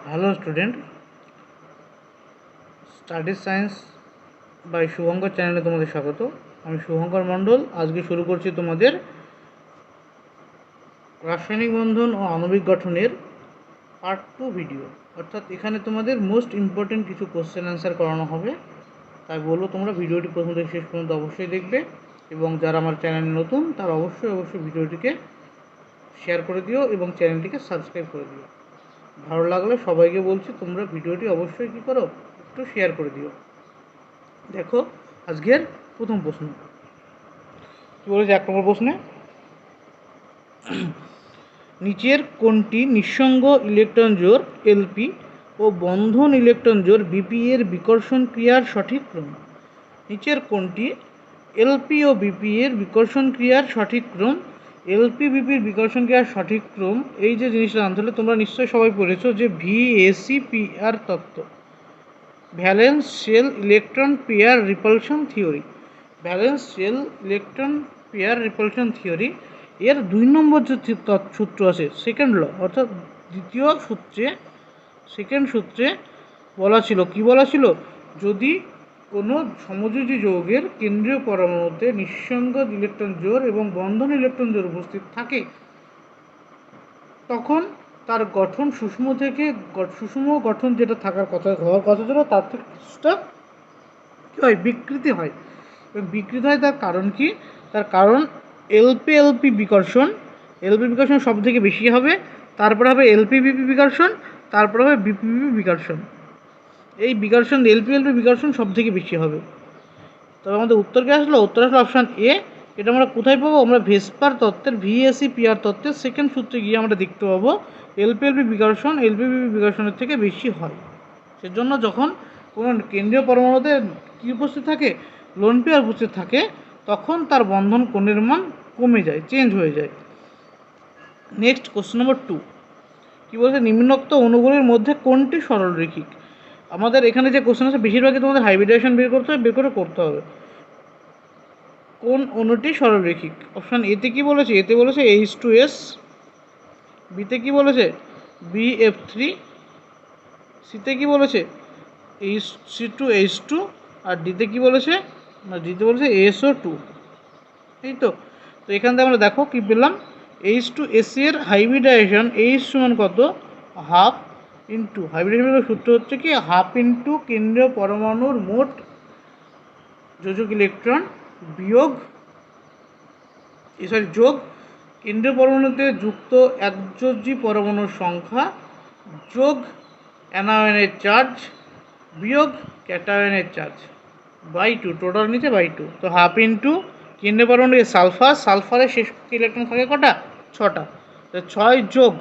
Hello student, study science by Shubhankar চ্যানেলে তোমাদের স্বাগত। আমি শুভঙ্কর মণ্ডল। আজকে শুরু করছি তোমাদের রাসায়নিক বন্ধন ও আণবিক গঠনের পার্ট 2 ভিডিও। অর্থাৎ এখানে তোমাদের মোস্ট ইম্পর্টেন্ট কিছু কোশ্চেন অ্যান্সার করানো হবে। তাই বলবো তোমরা ভিডিওটি প্রথম থেকে শেষ পর্যন্ত অবশ্যই দেখবে, এবং যারা আমার চ্যানেলে নতুন তারা অবশ্যই ভিডিওটিকে শেয়ার করে দিও এবং চ্যানেলটিকে সাবস্ক্রাইব করে দিও। ভালো লাগলে সবাইকে বলছি তোমরা ভিডিওটি অবশ্যই কী করো, একটু শেয়ার করে দিও। দেখো আজকের প্রথম প্রশ্ন কী বলেছে। 1 নম্বর প্রশ্নে, নিচের কোনটি নিঃসঙ্গ ইলেকট্রন জোড় এলপি ও বন্ধন ইলেকট্রন জোড় বিপি এর বিকর্ষণ ক্রিয়ার সঠিক ক্রম? নিচের কোনটি এলপি ও বিপি এর বিকর্ষণ ক্রিয়ার সঠিক ক্রম? এলপি বিপির বিকর্ষণ ক্রিয়ার সঠিক ক্রম, এই যে জিনিসটা জানতে হলে তোমরা নিশ্চয়ই সবাই পড়েছো যে VACPR তত্ত্ব, valence shell electron pair repulsion theory. Valence shell electron pair repulsion theory এর 2 নম্বর যে সূত্র আছে, সেকেন্ড ল, অর্থাৎ দ্বিতীয় সূত্রে, সেকেন্ড সূত্রে বলা ছিল, কি বলা ছিল, যদি কোনো সমযোজী যৌগের কেন্দ্রীয় পরমাণুতে নিঃসঙ্গ ইলেকট্রন জোড় এবং বন্ধন ইলেকট্রন জোড় উপস্থিত থাকে, তখন তার গঠন সুষম থেকে সুষম গঠন যেটা থাকার কথা, হওয়ার কথা ছিল, তার থেকে কিছুটা কী হয়, বিকৃতি হয়। এবং বিকৃতি হয় তার কারণ কি? তার কারণ এলপি বিকর্ষণ, সব থেকে বেশি হবে, তারপরে হবে বিপি বিকর্ষণ, তারপরে হবে বিপি বিকর্ষণ। এই বিকর্ষণ এলপি বিকর্ষণ সব থেকে বেশি হবে। তবে আমাদের উত্তর কী আসলো? উত্তর আসলো অপশান এ। এটা আমরা কোথায় পাবো? আমরা ভেসপার তত্ত্বের VACPR তত্ত্বের সেকেন্ড সূত্রে গিয়ে আমরা দেখতে পাবো এলপি বিকর্ষণ বিপি বিকর্ষণের থেকে বেশি হয়। সেজন্য যখন কোনো কেন্দ্রীয় পরমাণুতে কী উপস্থিত থাকে, লোন পেয়ার উপস্থিত থাকে, তখন তার বন্ধন কোণের মান কমে যায়, চেঞ্জ হয়ে যায়। নেক্সট কোশ্চেন নম্বর 2 কী বলছে, নিম্নোক্ত অণুগুলির মধ্যে কোনটি সরলরৈখিক? আমাদের এখানে যে কোশ্চেন আছে বেশিরভাগই তোমাদের হাইব্রিডেশন বের করতে হবে। কোন অণুটি সরলরৈখিক? অপশান এতে কী বলেছে? এতে বলেছে H2S, বিতে কী বলেছে BF3, সিতে কী বলেছে C2H2, আর ডিতে কী বলেছে, না ডিতে বলেছে SO2। এই তো এখান থেকে আমরা দেখো কী পেলাম, H2S এর হাইব্রিডাইজেশন H সমান কত, হাফ ইন্টু, হাইব্রিডাইজেশনের সূত্র হচ্ছে কি, হাফ ইন্টু কেন্দ্রীয় পরমাণুর মোট যোজক ইলেকট্রন বিয়োগ যোগ কেন্দ্রীয় পরমাণুতে যুক্ত একযোজী পরমাণুর সংখ্যা যোগ অ্যানায়নের চার্জ বিয়োগ ক্যাটায়নের চার্জ বাই 2, টোটাল নিচে বাই 2। তো হাফ ইন্টু কেন্দ্রীয় পরমাণু সালফারের শেষ ইলেকট্রন থাকে কটা? 6টা। তো 6 যোগ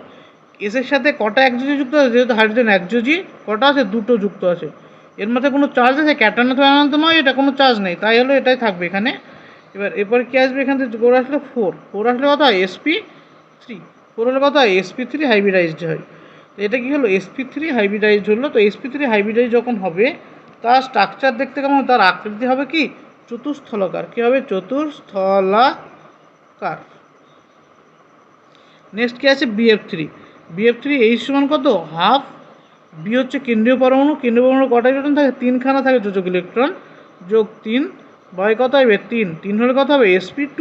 এসের সাথে কটা একযোজী যুক্ত আছে, যেহেতু হাইড্রোজেন একযোজী, কটা আছে? 2টো যুক্ত আছে। এর মধ্যে কোনো চার্জ আছে? ক্যাটায়ন তো অ্যানায়ন নয়, এটা কোনো চার্জ নেই, তাই হলো এটাই থাকবে এখানে। এরপর কি আসবে? এখান থেকে করে আসলে 4 আসলে কত হয়? sp3। 4 হলে কত হয়? sp3 হাইব্রিডাইজড হয়। তো এটা কি হলো? sp3 হাইব্রিডাইজড হলো। তো sp3 হাইব্রিডাইজ যখন হবে, তার স্ট্রাকচার দেখতে কেমন? তার আকৃতি হবে কি? চতুস্থলকার। কী হবে? চতুস্থলাকার। নেক্সট কি আছে? BF3 H সমান কত? হাফ। বি হচ্ছে কেন্দ্রীয় পরমাণু কটা ইলেকট্রন থাকে? 3খানা থাকে যোজক ইলেকট্রন, যোগ 3 বাই কত হবে? 3 হলে কত হবে? sp2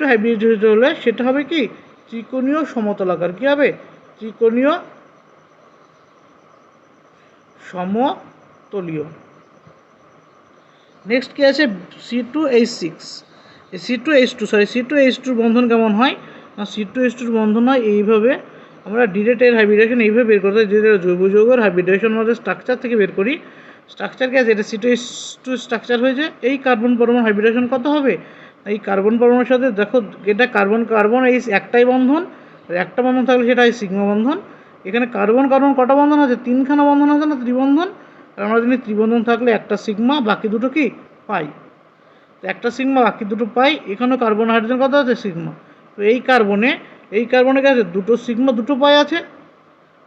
হাইব্রিডাইজড হলে সেটা হবে কি? ত্রিকোণীয় সমতলাকার। কী হবে? ত্রিকোণীয় সমতলীয়। নেক্সট কি আছে? C2H6, C2H2 বন্ধন কেমন হয় না? C2H2 বন্ধন হয় এইভাবে। আমরা ডিরেক্ট এর হাইব্রিডেশন এইভাবে বের করতে হয়, যেটা জৈব যৌগের হাইব্রিডেশন আমাদের স্ট্রাকচার থেকে বের করি। স্ট্রাকচার কি আছে? এটা C2H2 স্ট্রাকচার হয়েছে। এই কার্বন পরমাণু হাইব্রিডেশন কত হবে? এই কার্বন পরমাণুর সাথে দেখো, এটা কার্বন এই একটাই বন্ধন, আর একটা বন্ধন থাকলে সেটা হয় সিগমা বন্ধন। এখানে কার্বন কটা বন্ধন আছে? 3খানা বন্ধন আছে না, ত্রিবন্ধন। আর আমরা জানি ত্রিবন্ধন থাকলে একটা সিগমা, বাকি দুটো কি পাই। তো একটা সিগমা, বাকি দুটো পাই। এখানেও কার্বন হাইড্রোজেন কত আছে? সিগমা। তো এই কার্বনে কি আছে? দুটো সিগমা দুটো পাই আছে।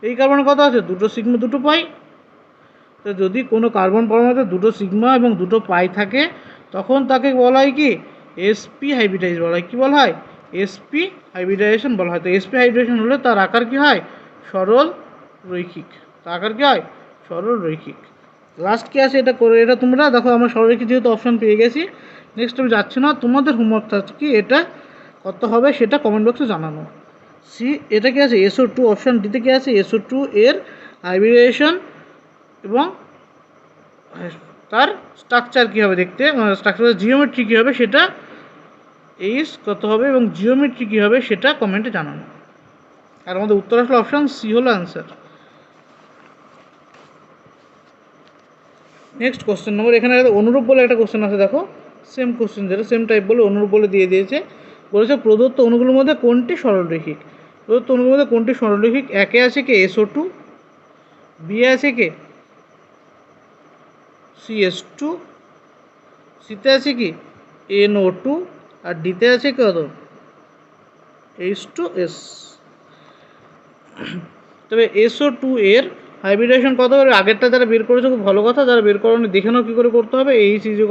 এই কার্বনে কত আছে? দুটো সিগমা দুটো পাই। তো যদি কোনো কার্বন পরমাণুতে দুটো সিগমা এবং দুটো পাই থাকে, তখন তাকে বলা হয় কি? sp হাইব্রিডাইজ বলা হয়। কী বলা হয়? sp হাইব্রিডাইজেশন বলা হয়। তো sp হাইব্রিডাইজেশন হলে তার আকার কী হয়? সরল রৈখিক। তা আকার কী হয়? সরল রৈখিক। লাস্ট কি আছে এটা করে, এটা তোমরা দেখো আমরা সরলরৈখিক যেহেতু অপশান পেয়ে গেছি, নেক্সট আমি যাচ্ছি না, তোমাদের হোমওয়ার্ক কি এটা কত হবে সেটা কমেন্ট বক্সে জানানো। সি এটা কি আছে? SO2 অপশান ডিতে কি আছে? SO2 এর হাইব্রিডাইজেশন এবং তার স্ট্রাকচার কী হবে দেখতে, স্ট্রাকচারের জিওমেট্রি কী হবে সেটা এইচ কত হবে এবং জিওমেট্রি কী হবে সেটা কমেন্টে জানানো। আর আমাদের উত্তর আসলে অপশান সি হলো অ্যান্সার। নেক্সট কোশ্চেন নম্বর, এখানে অনুরূপ বলে একটা কোশ্চেন আছে, দেখো সেম কোশ্চেন, যেটা সেম টাইপ বলে অনুরূপ বলে দিয়ে দিয়েছে। বলেছে প্রদত্ত অণুগুলোর মধ্যে কোনটি সরলরৈখিক? প্রদত্ত অণুগুলোর মধ্যে কোনটি সরলরৈখিক? একে আছে কি SO2, বি আছে কি CS2, সিতে আছে কি NO2, আর ডিতে আছে কত H2S। তবে SO2 এর হাইব্রিডাইজেশন কত হবে? আগেরটা যারা বের করেছে খুব ভালো কথা, যারা বের করেনি দেখে নাও কী করে করতে হবে। H =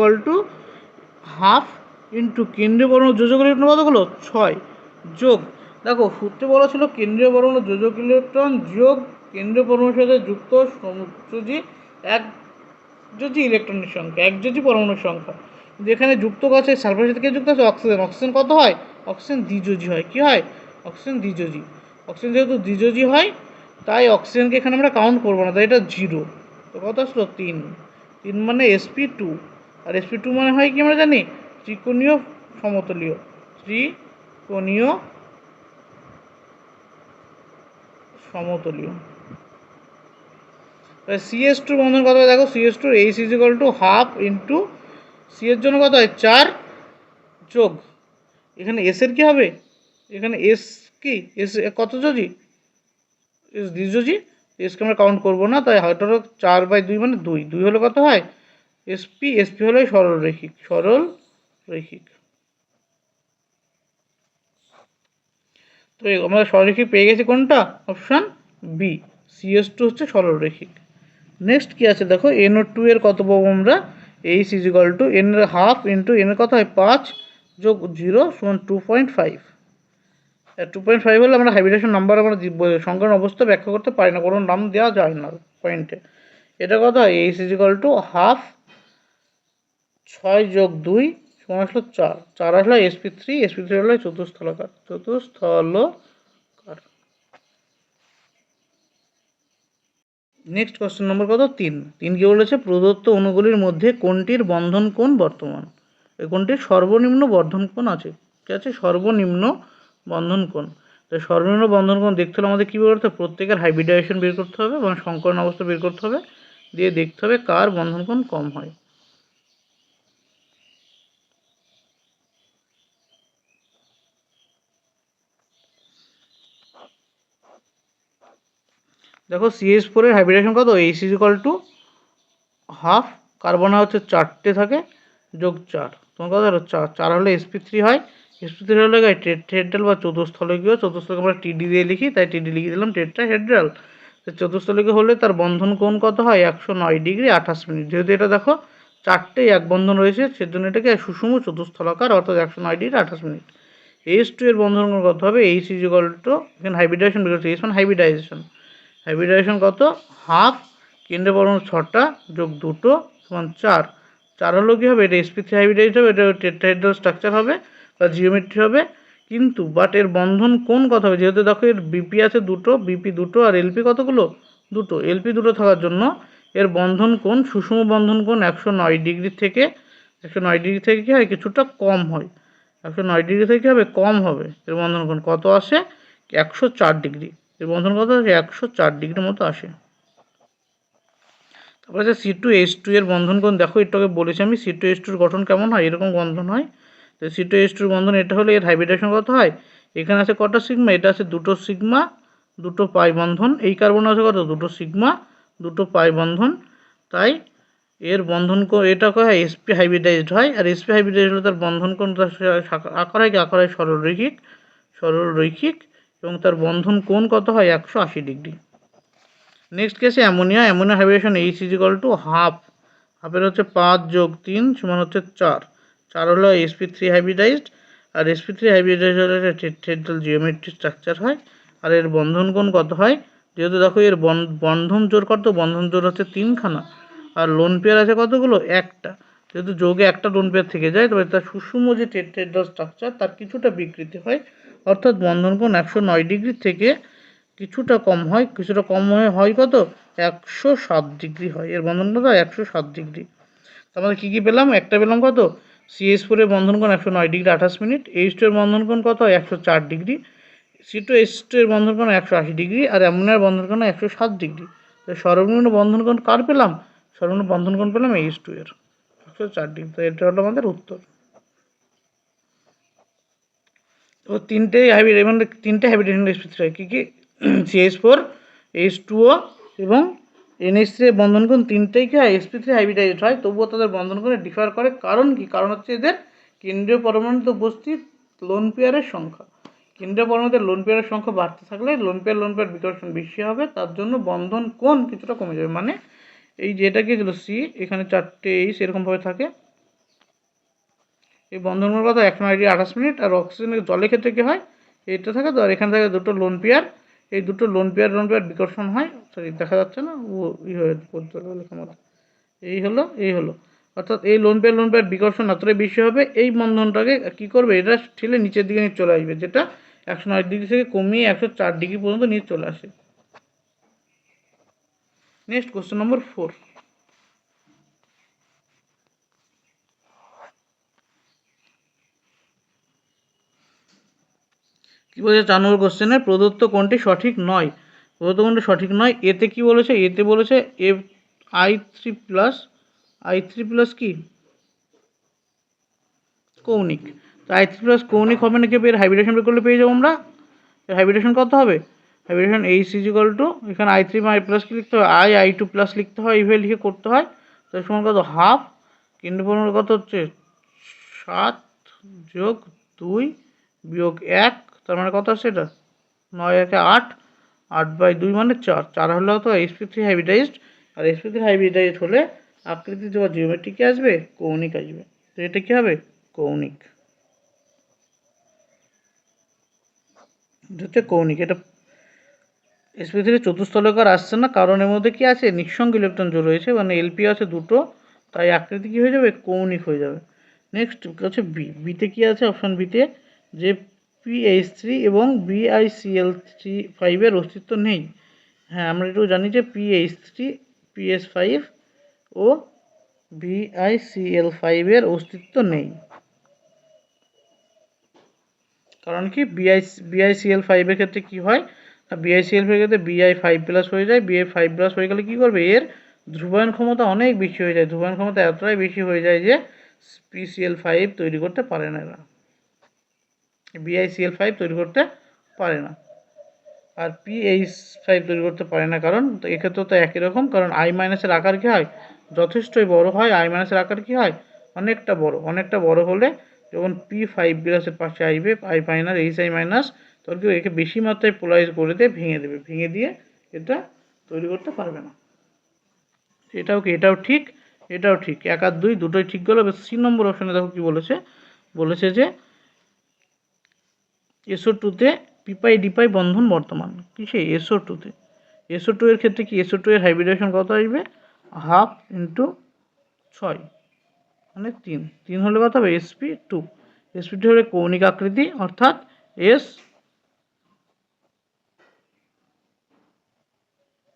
হাফ ইন্টু কেন্দ্রীয় পরমাণু যোজক ইলেকট্রন কতগুলো? 6 যোগ, দেখো সূত্রে বলা ছিল কেন্দ্রীয় পরমাণু যোজক ইলেকট্রন যোগ কেন্দ্রীয় পরমাণুর সাথে যুক্ত সমযোজী একযোজী ইলেকট্রনের সংখ্যা, একযোজী পরমাণুর সংখ্যা। যেখানে যুক্ত আছে সালফারের সাথে কে যুক্ত আছে? অক্সিজেন। অক্সিজেন কত হয়? অক্সিজেন দ্বিযোজী হয়। কী হয়? অক্সিজেন দ্বিযোজী। অক্সিজেন যেহেতু দ্বিযোজী হয় তাই অক্সিজেনকে এখানে আমরা কাউন্ট করবো না, তাই এটা 0। তো কত আসলো? 3। 3 মানে sp2, আর sp2 মানে হয় কি আমরা জানি? ত্রিকোণীয় সমতলীয়, ত্রিকোণীয় সমতলীয়। CS2 বন্ধন কত হয় দেখো, CS2 H = half into C এর জন্য কত হয়? 4 যোগ, এখানে এস এর কী হবে? এখানে এস কি এস কত যোজি? এস দ্বিযোজী, এসকে আমরা কাউন্ট করবো না, তাই হয়তো 4/2 মানে 2। 2 হলে কত হয়? SP হলে সরলরৈখিক, সরলরৈখিক। তো আমরা সরলরৈখিক পেয়ে গেছি কোনটা? অপশান বি, CS2 হচ্ছে সরলরৈখিক। নেক্সট কি আছে দেখো, NO2 এর কত পাবো আমরা? H = n এর হাফ ইন্টু n এর কত হয়? 5 যোগ 0 = 2.5। 2.5 হলে আমরা হাইব্রিডেশন নাম্বার আমরা সংকরণ অবস্থা ব্যাখ্যা করতে পারি না, কোনো নাম দেওয়া যায় না পয়েন্টে। এটা কত হয়? H = হাফ 6 যোগ 2 সমান আসলো 4। 4 আসলো sp3, sp3 হলো চতুস্থলকার, চতুস্থলকার। নেক্সট কোশ্চেন নম্বর কত? 3। কি বলেছে? প্রদত্ত অণুগুলির মধ্যে কোনটির বন্ধন কোণ বর্তমান? এই কোনটির সর্বনিম্ন বন্ধন কোণ আছে? ঠিক আছে, সর্বনিম্ন বন্ধন কোণ। তো সর্বনিম্ন বন্ধন কোণ দেখতে হলে আমাদের কী বের করতে হবে? প্রত্যেকের হাইব্রিডাইজেশন বের করতে হবে এবং সংকরণ অবস্থা বের করতে হবে, দিয়ে দেখতে হবে কার বন্ধন কোণ কম হয়। দেখো CH4 এর হাইব্রিডেশন কত? H = হাফ, কার্বন হচ্ছে 4টে থাকে, যোগ 4, তোমার কত হলো? 4। 4 হলে sp3 হয়, sp3 হলে টেট্রাহেড্রাল বা চতুস্থলকীয়। চতুস্থলকে আমরা TD দিয়ে লিখি, তাই TD লিখে দিলাম, টেট্রাহেড্রাল। তো চতুস্থলকীয় হলে তার বন্ধন কোণ কত হয়? 109 ডিগ্রি 28 মিনিট। যেহেতু এটা দেখো 4টে এক বন্ধন রয়েছে, সেজন্য এটাকে সুষম চতুস্থলকার, অর্থাৎ 109 ডিগ্রি 28 মিনিট। H2 এর বন্ধন কোণ কত হবে? H = এখানে হাইব্রিডাইজেশন বের করছে, H1 হাইব্রিডাইজেশন। হাইব্রিডাইজেশন কত? হাফ, কেন্দ্রীয় পরমাণু 6টা যোগ 2 সমান 4। 4 হলেও কী হবে? এটা sp3 হাইব্রিডাইজ হবে, এটা টেট্রাহেড্রাল স্ট্রাকচার হবে বা জিওমেট্রি হবে, কিন্তু বাট এর বন্ধন কোণ কত হবে? যেহেতু দেখো এর বিপি আছে দুটো, বিপি দুটো, আর এলপি কতগুলো? দুটো। এলপি দুটো থাকার জন্য এর বন্ধন কোণ, সুষম বন্ধন কোণ 109 ডিগ্রি থেকে, 109 ডিগ্রি থেকে কী হয়? কিছুটা কম হয়। 109 ডিগ্রি থেকে কী হবে? কম হবে। এর বন্ধন কোণ কত আসে? 104 ডিগ্রি। এর বন্ধন কত আসে? 104 ডিগ্রির মতো আসে। তারপরে আছে C2H2 এর বন্ধন কোণ। দেখো একটু আগে বলেছি আমি C2H2 এর গঠন কেমন হয়, এরকম বন্ধন হয়। তো C2H2 এর বন্ধন এটা হলে এর হাইব্রিডেশন কত হয়? এখানে আছে কটা সিগমা? এটা আছে দুটো সিগমা, দুটো পাই বন্ধন। এই কার্বন আছে কত? দুটো সিগমা, দুটো পাই বন্ধন। তাই এর বন্ধন কোণ এটা হয় sp হাইব্রিডাইজড হয়, আর sp হাইব্রিডাইজড হলে তার বন্ধন কোণ আকার হয় কি? আকার হয় সরলরৈখিক, সরলরৈখিক, এবং তার বন্ধন কোণ কত হয়? 180 ডিগ্রি। নেক্সট কেসে অ্যামোনিয়া। অ্যামোনিয়া হাইব্রিডেশন H = হাফ, হাফের হচ্ছে 5 যোগ 3 সমান হচ্ছে 4। 4 হলো sp3 হাইব্রিডাইজড, আর sp3 হাইব্রিডাইজড হলে টেট্রাহেড্রাল জিওমেট্রি স্ট্রাকচার হয়, আর এর বন্ধন কোণ কত হয়? যেহেতু দেখো এর বন্ধন জোর কত, বন্ধন জোর হচ্ছে 3খানা, আর লোন পেয়ার আছে কতগুলো, একটা। যেহেতু যোগে একটা লোন পেয়ার থেকে যায়, তবে তার সুষম যে টেট্রাহেড্রাল স্ট্রাকচার তার কিছুটা বিকৃতি হয়, অর্থাৎ বন্ধন কোণ 109 ডিগ্রি থেকে কিছুটা কম হয়, কিছুটা কম হয় কত, 107 ডিগ্রি হয়। এর বন্ধন কত, 107 ডিগ্রি। আমাদের কী কী পেলাম, একটা পেলাম কত, CH4 এর বন্ধন কোণ 109 ডিগ্রি 28 মিনিট, H2 এর বন্ধন কোণ কত, 104 ডিগ্রি, C2H2 এর বন্ধন কোণ 180 ডিগ্রি, আর অ্যামোনিয়ার বন্ধন কোণ 107 ডিগ্রি। তো সর্বনিম্ন বন্ধন কোণ কার পেলাম, সর্বনিম্ন বন্ধন কোণ পেলাম H2 এর 104 ডিগ্রি। তো এটা হলো আমাদের উত্তর। ও তিনটে হাইব্রিডেশন sp3 হয়, কী কী, CH4, H2O এবং NH3 এর বন্ধন কোণ তিনটেই কি হয়, sp3 হাইব্রিডাইজড হয়। তবুও তাদের বন্ধন কোণে ডিফার করে, কারণ কি, কারণ হচ্ছে এদের কেন্দ্রীয় পরমাণুতে উপস্থিত লোন পেয়ারের সংখ্যা। কেন্দ্রীয় পরমাণুতে লোন পেয়ারের সংখ্যা বাড়তে থাকলে লোন পেয়ার বিকর্ষণ বেশি হবে, তার জন্য বন্ধন কোণ কিছুটা কমে যাবে। মানে এই যেটা কি ছিল সি, এখানে 4টে H এরকমভাবে থাকে, এই বন্ধন কোণ কত, 109 ডিগ্রি 28 মিনিট। আর অক্সিজেনের জলের ক্ষেত্রে কী হয়, এইটা থাকে তো, আর এখান থেকে দুটো লোন পেয়ার, এই দুটো লোন পেয়ার বিকর্ষণ হয়, সরি দেখা যাচ্ছে না, ও হয়ে পড়তে লেখার মধ্যে, এই হলো, অর্থাৎ এই লোন পেয়ার বিকর্ষণ এতটাই বেশি হবে, এই বন্ধনটাকে কী করবে, এটা ঠেলে নিচের দিকে নিয়ে চলে আসবে, যেটা 109 ডিগ্রি থেকে কমিয়ে 104 ডিগ্রি পর্যন্ত নিয়ে চলে আসে। নেক্সট কোশ্চেন নম্বর 4। কী বলেছে 4 নম্বর কোশ্চেনে, প্রদত্ত কোণটি সঠিক নয়। প্রদত্ত কোণটি সঠিক নয়, এতে কি বলেছে, এতে বলেছে I3 প্লাস কি, কৌণিক। তো I3 প্লাস কৌণিক হবে নাকি, এর হাইব্রিডেশন বের করলে পেয়ে যাবো আমরা। এর হাইব্রিডেশন কত হবে, হাইব্রিডেশন H = এখানে I3 প্লাস কি লিখতে হয়, I2 প্লাস লিখতে হয়, এইভাবে লিখে করতে হয়। তো সমান কত, হাফ, কেন্দ্র পরমাণু কত হচ্ছে 7 + 2 - 1, তার মানে কত আসছে এটা, 9 × 1 = 8, 8/2 মানে 4, 4 হলে তো sp3 হাইব্রিডাইজড। আর sp3 হাইব্রিডাইজড হলে আকৃতি বা জিওমেট্রি কি আসবে, কৌণিক আসবে। তো এটা কি হবে, কৌণিক, এটা হচ্ছে কৌণিক। এটা sp3 চতুস্থলকার আসছে না, কারণ এর মধ্যে কি আছে, নিঃসঙ্গ ইলেকট্রন জোড় রয়েছে, মানে LP আছে দুটো, তাই আকৃতি কি হয়ে যাবে, কৌণিক হয়ে যাবে। নেক্সট হচ্ছে বিতে কি আছে, অপশান বিতে যে PH3 এবং BiCl5 এর অস্তিত্ব নেই। হ্যাঁ, আমরা এটাও জানি যে PH3, PS5 ও BiCl5 এর অস্তিত্ব নেই। কারণ কি, BiCl5 এর ক্ষেত্রে কি হয়, BiCl5 এর ক্ষেত্রে Bi5+ হয়ে যায়, Bi5+ হয়ে গেলে কি করবে, এর ধ্রুবায়ন ক্ষমতা অনেক বেশি হয়ে যায়, ধ্রুবায়ন ক্ষমতা এতটাই বেশি হয়ে যায় যে PCl5 তৈরি করতে পারে না, এরা BiCl5 তৈরি করতে পারে না, আর PH5 তৈরি করতে পারে না, কারণ এক্ষেত্রে তো একই রকম, কারণ I- এর আকার কী হয়, যথেষ্টই বড় হয়। I- এর আকার কী হয়, অনেকটা বড় হলে যখন P5+ পাশে আসবে, I- HI-, তখন কেউ একে বেশি মাত্রায় পোলারাইজ করে দিয়ে ভেঙে দিয়ে এটা তৈরি করতে পারবে না। এটাও ঠিক, 1 আর 2 দুটোই ঠিক গেল। সি নম্বর অপশানে দেখো কি বলেছে যে SO2-তে pπ-dπ বন্ধন বর্তমান। কিসে, SO2-তে। SO2 এর ক্ষেত্রে কি, SO2 এর হাইব্রিডেশন কত আসবে, 1/2 × 6 মানে 3 হলে কত হবে, sp2 হলে কৌণিক আকৃতি, অর্থাৎ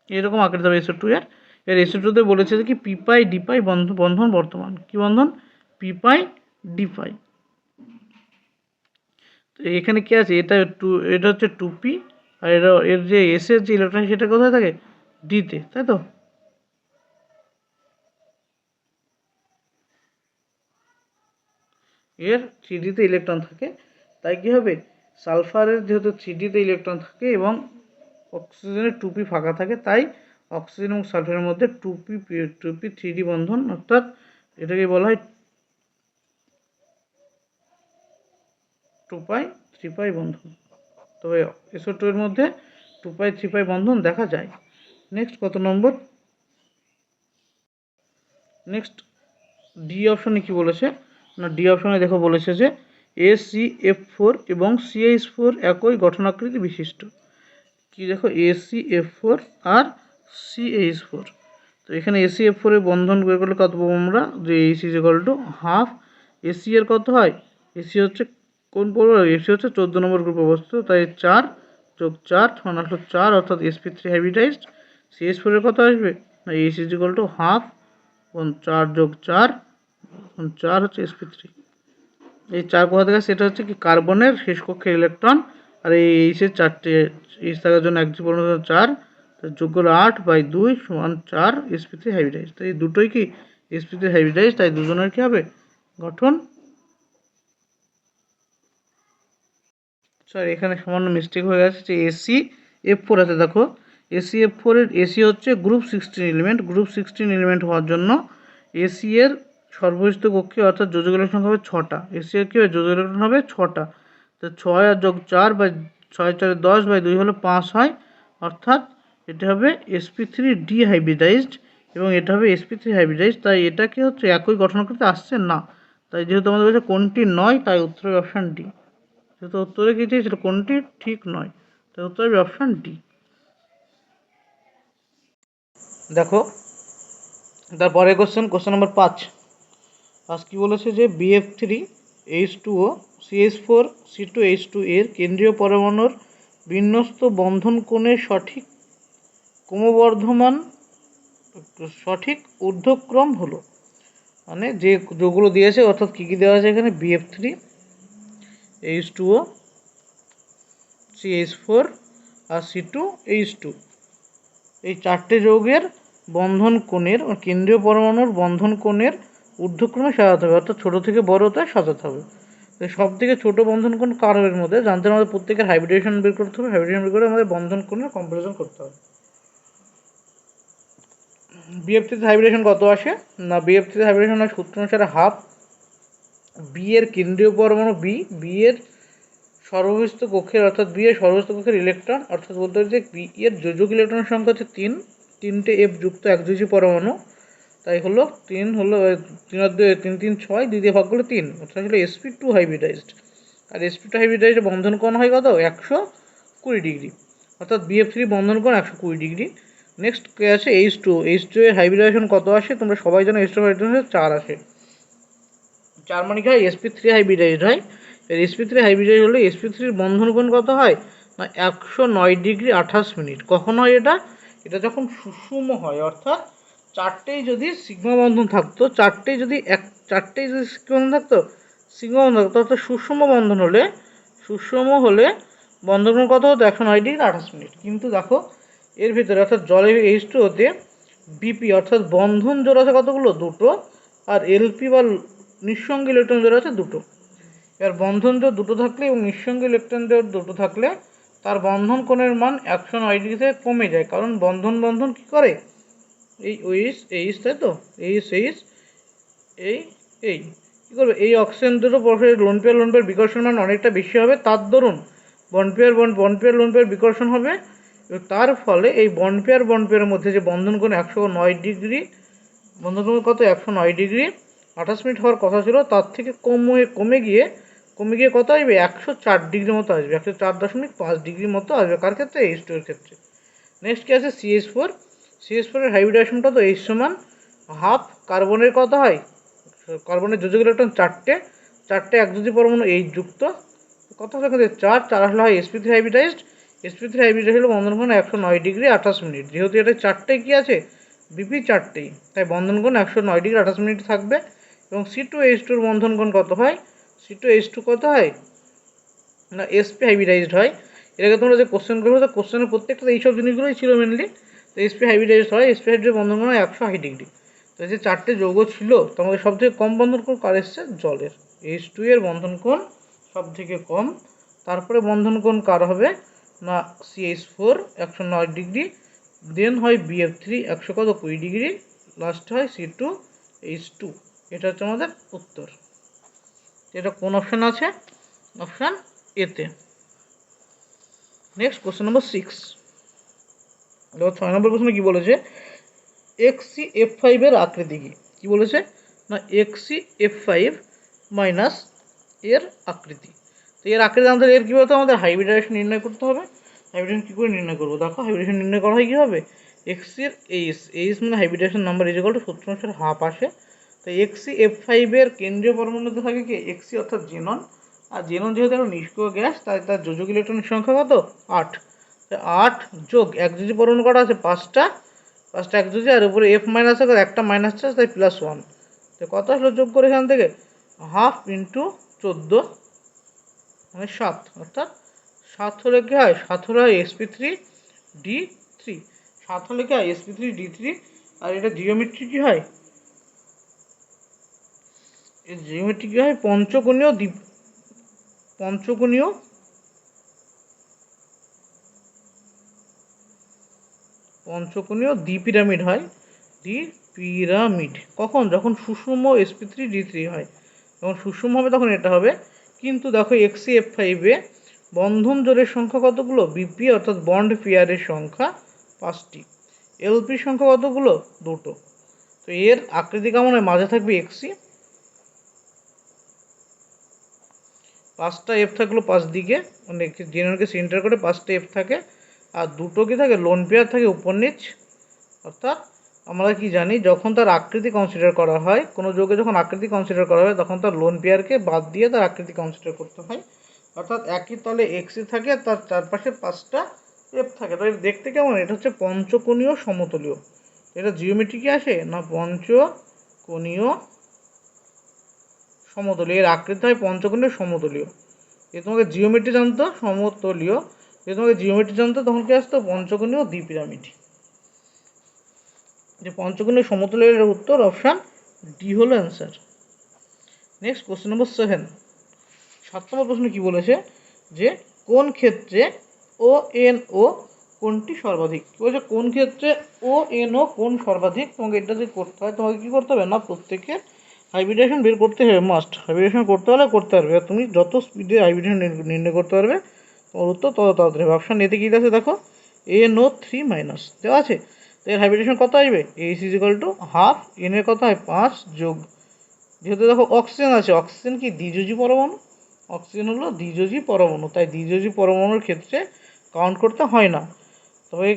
এরকম আকৃতি হবে SO2 এর SO2-তে বলেছে যে কি pπ-dπ বন্ধন বর্তমান। কি বন্ধন, pπ-dπ। তো এখানে কি আছে, এটা হচ্ছে 2p, আর এর যে এস এর যে ইলেকট্রন সেটা কোথায় থাকে, ডিতে, তাই তো। এর 3D-তে ইলেকট্রন থাকে, তাই কি হবে, সালফারের যেহেতু 3D-তে ইলেকট্রন থাকে এবং অক্সিজেনের 2p ফাঁকা থাকে, তাই অক্সিজেন এবং সালফারের মধ্যে 2p 3D বন্ধন, অর্থাৎ এটাকে বলা হয় 2π 3π বন্ধন। তবে SO2 এর মধ্যে 2π 3π বন্ধন দেখা যায়। নেক্সট কত নম্বর, নেক্সট ডি অপশনে কি বলেছে না, ডি অপশনে দেখো বলেছে যে ACF4 এবং CH4 একই গঠনাকৃতি বিশিষ্ট। কি দেখো ACF4 আর CH4। তো এখানে ACF4 এর বন্ধন বের করলে কত পাবো আমরা, যে AC is equal to half AC এর কত হয়, AC হচ্ছে কোন পড়বো, AC হচ্ছে 14 নম্বর গ্রুপ অবস্থিত, তাই 4 যোগ 4 মানে আসলো 4, অর্থাৎ sp3 হাইব্রিডাইজড। CH4 এর কত আসবে না, AC is equal to half 4 যোগ 4 4 হচ্ছে sp3। এই 4 কোথা থেকে, সেটা হচ্ছে কি কার্বনের শেষ কক্ষের ইলেকট্রন, আর এই এইচের 4টে এইচ থাকার জন্য 1 পূর্ণ 4, যোগ করলে 8/2 সমান 4 sp3 হাইব্রিডাইজ। তো এই দুটোই কি sp3 হাইব্রিডাইজ, তাই দুজনের কি হবে গঠন। সরি এখানে সামান্য মিস্টেক হয়ে গেছে, যে ACF4 আছে, দেখো ACF4 এর AC হচ্ছে গ্রুপ 16 এলিমেন্ট, গ্রুপ 16 এলিমেন্ট হওয়ার জন্য AC এর সর্বস্থ কক্ষে অর্থাৎ যোজক ইলেকট্রন হবে 6টা, AC এর কি হবে যোজক ইলেকট্রন হবে 6টা। তো 6 আর যোগ 4 বা 6 4 10/2 হলো 5 হয়, অর্থাৎ এটা হবে sp3d হাইব্রিডাইজড এবং এটা হবে sp3 হাইব্রিডাইজড। তাই এটা কি হচ্ছে একই গঠন করতে আসছে না, তাই যেহেতু আমাদের কাছে কোনটি নয়, তাই উত্তর হবে অপশান ডি। যেহেতু উত্তরে কি চেয়েছিল কোনটি ঠিক নয়, তাই উত্তর হবে অপশান ডি। দেখো তারপরে কোশ্চেন নাম্বার 5 কি বলেছে, যে BF3H2O CH4C2H2 এর কেন্দ্রীয় পরমাণুর বিন্যস্ত বন্ধন কোণের সঠিক ক্রমবর্ধমান সঠিক ঊর্ধ্বক্রম হলো, মানে যেগুলো দিয়েছে অর্থাৎ কী কী দেওয়া আছে এখানে, BF3H2O CH4 আর C2H2 এই 4টে যৌগের বন্ধন কোণের কেন্দ্রীয় পরমাণুর বন্ধন কোণের ঊর্ধ্বক্রমে সাজাতে হবে, অর্থাৎ ছোটো থেকে বড়তে সাজাতে হবে। তো সব থেকে ছোটো বন্ধন কোণ কার মধ্যে জানতে আমাদের প্রত্যেকের হাইব্রিডেশন বের করতে হবে, হাইব্রিডেশন বের করে আমাদের বন্ধন কোণের কম্পারিজন করতে হবে। BF3 হাইব্রিডেশন কত আসে না, BF3 হাইব্রিডেশন হয় সূত্র অনুসারে হাফ বি এর কেন্দ্রীয় পরমাণু বি এর সর্বস্থ কক্ষের, অর্থাৎ বি এর সর্বস্থ কক্ষের ইলেকট্রন, অর্থাৎ বলতে হবে যে বি এর যোজক ইলেকট্রনের সংখ্যা হচ্ছে 3টে F যুক্ত একযোজী পরমাণু, তাই হলো 3 হলো 3 আর 2 3 3 6 2 দিয়ে ভাগ করলে 3, অর্থাৎ হলো sp2 হাইব্রিডাইজড। আর sp2 হাইব্রিডাইজড বন্ধন কোণ হয় কত 120 ডিগ্রি, অর্থাৎ BF3 বন্ধন কোণ 120 ডিগ্রি। নেক্সট কে আছে H2 এর হাইব্রিডাইজেশন কত আসে, তোমরা সবাই জানো H2 হাইব্রিডাইজেশন 4 আসে, 4 মানে কি হয় sp3 হাইব্রিডাইজড হয়। sp3 হাইব্রিডাইজড হলে sp3 এর বন্ধন কোণ কত হয় না 109 ডিগ্রি 28 মিনিট। কখন হয় এটা, এটা যখন সুষম হয়, অর্থাৎ চারটেই যদি সিগমা বন্ধন থাকতো, চারটেই যদি সিগমা বন্ধন থাকতো, অর্থাৎ সুষম হলে বন্ধন কোণ কত হতো 109 ডিগ্রি 28 মিনিট। কিন্তু দেখো এর ভিতরে অর্থাৎ জলের H2 হতে বিপি অর্থাৎ বন্ধন জোড়া আছে কতগুলো, দুটো, আর এলপি বা নিঃসঙ্গ ইলেকট্রন জোড়া আছে দুটো। এবার বন্ধন জোড় দুটো থাকলে এবং নিঃসঙ্গ ইলেকট্রন জোড় দুটো থাকলে তার বন্ধন কোণের মান 109 ডিগ্রি থেকে কমে যায়, কারণ বন্ধন কি করে এই এইচ তাই তো এই কী করবে, এই অক্সিজেন দুটো পরস্পর লোন পেয়ার বিকর্ষণ মান অনেকটা বেশি হবে, তার দরুন বন্ড পেয়ার বিকর্ষণ হবে, এবং তার ফলে এই বন্ড পেয়ারের মধ্যে যে বন্ধন কোণ 109 ডিগ্রি, বন্ধন কোণ কত 109 ডিগ্রি 28 মিনিট হওয়ার কথা ছিল, তার থেকে কমে গিয়ে কত আসবে 104 ডিগ্রি মতো আসবে, 104.5 ডিগ্রি মতো আসবে, কার ক্ষেত্রে H2 এর ক্ষেত্রে। নেক্সট কি আছে CH4 এর হাইব্রিডেশনটা তো H সমান হাফ কার্বনের কত হয়, কার্বনের যোজক ইলেকট্রন 4টে একযোজী পরমাণু H যুক্ত, কত হবে এখানে 4 আসলে হয় sp3 হাইব্রিডাইজড। sp3 হাইব্রিডাইজড হলো বন্ধন কোণ 109 ডিগ্রি 28 মিনিট, যেহেতু এটা 4টে কি আছে বিপি 4টেই, তাই বন্ধন কোণ 109 ডিগ্রি 28 মিনিট থাকবে। এবং C2H2 এর বন্ধন কোণ কত হয়, C2H2 কত হয় না sp হাইব্রিডাইজড হয়। এটাকে তোমরা যে কোশ্চেন করবে, তো কোশ্চেনের প্রত্যেকটা এইসব জিনিসগুলোই ছিল মেনলি। তো sp হাইব্রিডাইজড হয়, sp হাইব্রিডাইজড বন্ধন কোণ 180 ডিগ্রি। তো যে 4টে যৌগ ছিল তোমাদের সব থেকে কম বন্ধন কোণ কার এসছে, জলের H2 এর বন্ধন কোণ সব থেকে কম। তারপরে বন্ধন কোণ কার হবে না CH4 109 ডিগ্রি, দেন হয় BF3 120 ডিগ্রি, লাস্ট হয় C2H2। এটা হচ্ছে আমাদের উত্তর। এটা কোন অপশান আছে, অপশান এতে। নেক্সট কোশ্চেন নম্বর 6, এবার 6 নম্বর কোশ্চেনে কী বলেছে, XCF5 এর আকৃতি কী বলেছে না XCF5 এর আকৃতি। তো এর আকৃতি আমাদের কী বলতে আমাদের হাইব্রিডাইজেশন নির্ণয় করতে হবে। হাইব্রিডেশন কী করে নির্ণয় করবো? দেখো হাইব্রিডেশন নির্ণয় করা হয় কীভাবে, এক্সির এইচ মানে হাইব্রিডেশন নাম্বার ইজ ইকুয়াল টু সূত্র অনুসারে হাফ আসে। তো এক্সি F5 কেন্দ্রীয় পরমাণুতে থাকে কি এক্সি অর্থাৎ জেনন, আর জেনন যেহেতু একটা নিষ্ক্রিয় গ্যাস তাই তার যোজক ইলেকট্রনের সংখ্যা কত 8। 8 যোগ একযোজি পরমাণু করা আছে 5টা একযোজি, আর উপরে F মাইনাস আছে একটা মাইনাস চার্জ তাই +1। তো কত আসলে যোগ করে এখান থেকে হাফ ইন্টু 14 মানে 7, অর্থাৎ 7 হলে কী হয় 7 হলে হয় sp3d3, 7 হলে কি হয় sp3d3। আর এটা জিওমেট্রি কী হয়, এই জিওমেট্রি কী হয় পঞ্চকোণীয় দ্বিপিরামিড হয়, দ্বিপিরামিড কখন, যখন সুষম sp3d3 হয়, যখন সুষম হবে তখন এটা হবে। কিন্তু দেখো এক্সি F5 বন্ধন জোড়ের সংখ্যা কতগুলো, বিপি অর্থাৎ বন্ড পেয়ারের সংখ্যা 5টি, এলপির সংখ্যা কতগুলো 2টো। তো এর আকৃতি কেমন হয়, মাঝে থাকবে এক্সি, 5টা এফ থাকলো 5 দিকে, মানে জেনারেলকে সেন্টার করে 5টা এফ থাকে, আর 2টো কি থাকে লোন পেয়ার থাকে উপর নিচ। অর্থাৎ আমরা কি জানি, যখন তার আকৃতি কনসিডার করা হয়, কোনো যৌগে যখন আকৃতি কনসিডার করা হয় তখন তার লোন পেয়ারকে বাদ দিয়ে তার আকৃতি কনসিডার করতে হয়। অর্থাৎ একই তলে এক্সি থাকে, তার চারপাশে 5টা এফ থাকে। তো দেখতে কেমন, এটা হচ্ছে পঞ্চকোণীয় সমতলীয়। এটা জিওমেট্রি কি আসে না পঞ্চকোণীয় সমতলীয়, এর আকৃতি হয় পঞ্চকোণীয় সমতলীয়। এ তোমাকে জিওমেট্রি জানতো সমতলীয়, যে তোমাকে জিওমেট্রি জানতো তখন কি আসতো পঞ্চকোণীয় দ্বিপিরামিড। যে পঞ্চকোণীয় সমতলের উত্তর অপশান ডি হলো অ্যান্সার। নেক্সট কোশ্চেন নম্বর 7। 7 নম্বর প্রশ্ন কি বলেছে, যে কোন ক্ষেত্রে ও এন ও কোনটি সর্বাধিক। কি বলছে, কোন ক্ষেত্রে ও এন ও কোন সর্বাধিক। তোমাকে এটা যদি করতে হয় তোমাকে কী করতে হবে না, প্রত্যেকের হাইব্রিডেশন বের করতে হবে, মাস্ট হাইব্রিডেশন করতে হলে করতে পারবে। আর তুমি যত স্পিডে হাইব্রিডেশন নির্ণয় করতে পারবে তোমার উত্তর তত তাড়াতাড়ি হবে। অপশান এতে কী আছে দেখো, NO3- দেওয়া আছে, তো এর হাইব্রিডেশন কত আসবে, H is equal to half, N এর কত হয় 5 যোগ, যেহেতু দেখো অক্সিজেন আছে, অক্সিজেন কি দ্বিযোজী পরমাণু, অক্সিজেন হলো দ্বিযোজী পরমাণু, তাই দ্বিযোজী পরমাণুর ক্ষেত্রে কাউন্ট করতে হয় না। তবে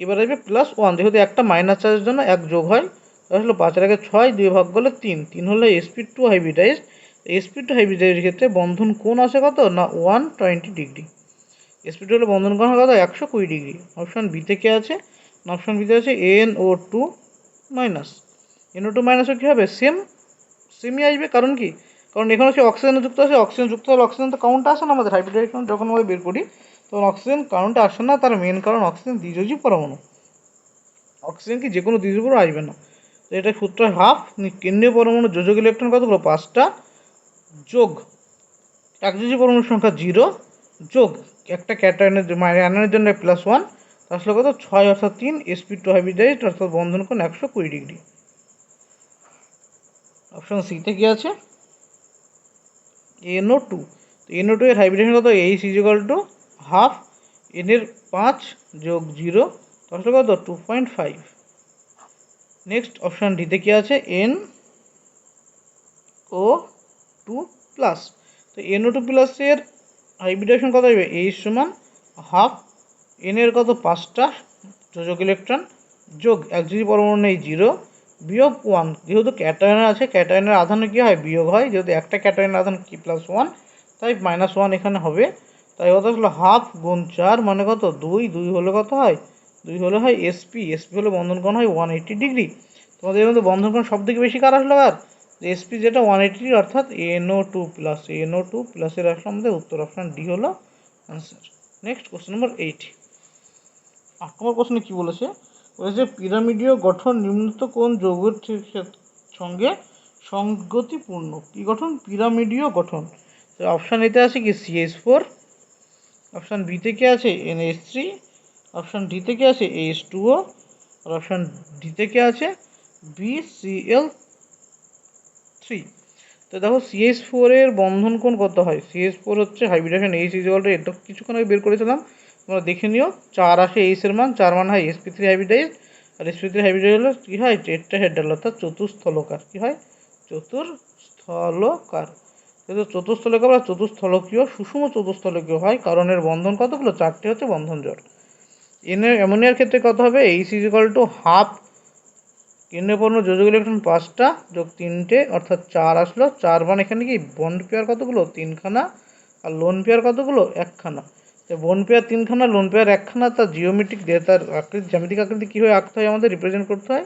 এবার আসবে +1, যেহেতু একটা মাইনাস চার্জের জন্য 1 যোগ হয়, তাহলে 5-এর আগে 6, 2 ভাগ করলে 3 হলো sp2 হাইব্রিডাইজড। sp2 হাইব্রিডাইজের ক্ষেত্রে বন্ধন কোণ আসে কত না 120 ডিগ্রি, sp2 হলে বন্ধন কোণ হয় কত 120 ডিগ্রি। অপশান বিতে কে আছে না, অপশান বিতে আছে NO2-, NO2- কী হবে সেমই আসবে, কারণ কি, কারণ এখানে হচ্ছে অক্সিজেন যুক্ত আছে, অক্সিজেন যুক্ত হলে অক্সিজেন তো কাউন্টটা আসে না আমাদের হাইব্রিডাইজেশন যখন আমরা বের করি তখন অক্সিজেন কাউন্টে আসে না। তার মেন কারণ অক্সিজেন দ্বিযোজী পরমাণু, অক্সিজেন কি যে কোনো দ্বিযোজী পরমাণু আসবে না। তো এটা সূত্র হাফ, কেন্দ্রীয় পরমাণু যোজক ইলেকট্রন কতগুলো 5টা, যোগ একযোজী পরমাণুর সংখ্যা 0, যোগ একটা ক্যাটায়নের আয়নের জন্য +1, আসলে কত 6 অর্থাৎ 3, sp2 হাইব্রিডাইজড অর্থাৎ বন্ধন কোণ 120 ডিগ্রি। অপশান সিতে কি আছে NO2, তো NO2 এর হাইব্রিডেশন কত, H is equal to half, N এর 5 যোগ 0 আসলে কত 2.5। নেক্সট অপশান ডিতে কি আছে NO2+, তো NO2+ এর হাইব্রিডেশন কত আসবে, এইচ সমান হাফ, এন এর কত 5টা যোজক ইলেকট্রন, যোগ একযোজী পরমাণু নেই 0, বিয়োগ 1, যেহেতু ক্যাটায়নের আছে ক্যাটায়নের আধানে কী হয় বিয়োগ হয়, যেহেতু একটা ক্যাটায়নের আধান কি +1 তাই -1 এখানে হবে। তাই কত আসলে হাফ গুণ 4 মানে কত 2 হলে কত হয়, 2 হলে হয় sp হলে বন্ধন কোণ হয় 180 ডিগ্রি। তোমাদের এর মধ্যে বন্ধন কোণ সব থেকে বেশি কার আসলো, আর sp যেটা 180 অর্থাৎ NO2+, এর আসলে আমাদের উত্তর অপশান ডি হলো অ্যান্সার। নেক্সট কোশ্চেন নম্বর 8। 8 নম্বর প্রশ্নে কী বলেছে, পিরামিডীয় গঠন নিম্নত কোন যৌগের সঙ্গে সঙ্গতিপূর্ণ। কি গঠন, পিরামিডীয় গঠন। অপশান এতে আছে কি CH4, অপশান বিতে কি আছে NH3, অপশান ডিতে কি আছে H2O, আর অপশান ডিতে কি আছে BCl3। তো দেখো CH4 এর বন্ধন কোণ কত হয়, CH4 হচ্ছে হাইব্রিডেশন এইচ ইজ ইকুয়াল টু, এটা কিছুক্ষণ আগে বের করেছিলাম তোমরা দেখে নিও, 4 আসে এইচ এর মান, 4 মান হয় sp3 হাইব্রিডাইজড, আর sp3 হাইব্রিডাইজড হলো কী হয় টেট্রাহেড্রাল অর্থাৎ চতুস্থলকার, কী হয় চতুস্থলকার। যেহেতু চতুস্থলকীয় বা চতুস্থলকীয় সুষম চতুস্থলকীয় হয়, কারণ এর বন্ধন কতগুলো, 4টে হচ্ছে বন্ধন জোড়। অ্যামোনিয়ার ক্ষেত্রে কত হবে, H = হাফ কেন্দ্রীয় পরমাণু যোজক ইলেকট্রন 5টা যোগ 3টে অর্থাৎ 4 আসলো। 4 মানে এখানে কি বন্ড পেয়ার কতগুলো, 3খানা, আর লোন পেয়ার কতগুলো, 1খানা। বন্ড পেয়ার 3খানা, লোন পেয়ার 1খানা। তার জিওমেট্রিক তার জ্যামিতিক আকৃতি কীভাবে আঁকতে হয়, আমাদের রিপ্রেজেন্ট করতে হয়।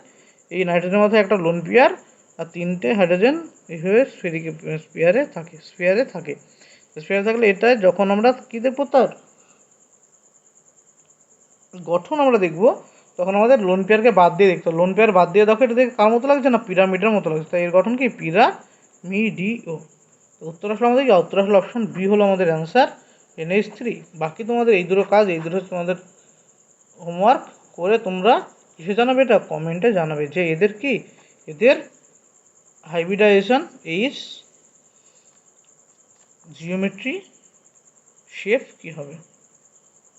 এই নাইট্রোজেনের মাথায় একটা লোন পেয়ার আর 3টে হাইড্রোজেন এইভাবে স্পিয়ারে থাকে। স্পিয়ারে থাকলে এটা যখন আমরা কী দেখবো, তার গঠন আমরা দেখব, তখন আমাদের লোন পেয়ারকে বাদ দিয়ে দেখতে হবে। লোন পেয়ার বাদ দিয়ে দেখো, এটা দেখে কার মতো লাগছে না, পিরামিডের মতো লাগছে। তাই এর গঠন কি, পিরামিডিও। উত্তর আসলে আমাদের কি, উত্তর আসলে অপশন বি হলো আমাদের অ্যান্সার, NH3। বাকি তোমাদের এই দুটো কাজ, এই দুটো তোমাদের হোমওয়ার্ক করে তোমরা কিসে জানাবে, এটা কমেন্টে জানাবে যে এদের কি, এদের hybridization H geometry shape key হবে,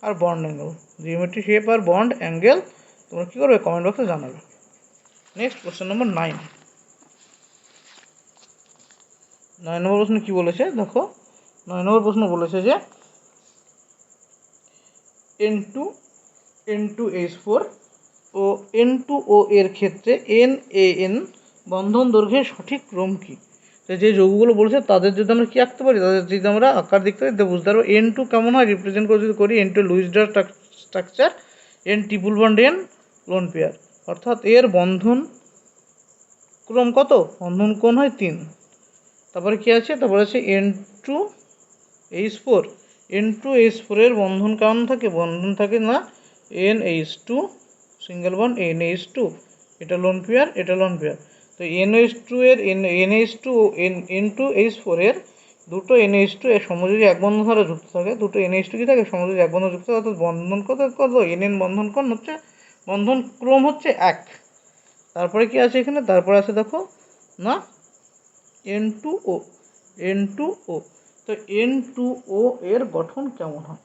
আর বন্ড অ্যাঙ্গেল, জিওমেট্রি শেপ আর বন্ড অ্যাঙ্গেল তোমরা কী করবে, কমেন্ট বক্সে জানাবে। নেক্সট কোশ্চেন নম্বর 9। 9 নম্বর প্রশ্ন কী বলেছে দেখো, 9 নম্বর প্রশ্ন বলেছে যে N2H4 ও N2O এর ক্ষেত্রে NaN বন্ধন দৈর্ঘ্যের সঠিক ক্রম কী। যে যৌগগুলো বলেছে তাদের যদি আমরা কী আঁকতে পারি, তাদের যদি আমরা আকার দেখতে পারি, বুঝতে পারবো N2 কেমন হয়, রিপ্রেজেন্ট করে যদি করি N2 Luis dot structure, N triple bond N lone pair, অর্থাৎ এর বন্ধন ক্রম কত, বন্ধন কোণ হয় 3। তারপরে কী আছে, তারপরে আছে N2H4। N2H4 এর বন্ধন কেমন থাকে, বন্ধন থাকে না NH2 সিঙ্গেল বন্ড NH2, এটা লোন পেয়ার, এটা লোন পেয়ার। তো NH2 এর N2H4 এর দুটো NH2 এর সমযোজী এক বন্ধন দ্বারা যুক্ত থাকে, দুটো NH2 কি থাকে, সমযোজী এক বন্ধন যুক্ত থাকে, অর্থাৎ বন্ধন কত NN বন্ধন কোণ হচ্ছে, বন্ধন ক্রম হচ্ছে 1। তারপরে কি আছে এখানে, তারপরে আছে দেখো না N2O। তো N2O এর গঠন কেমন হয়,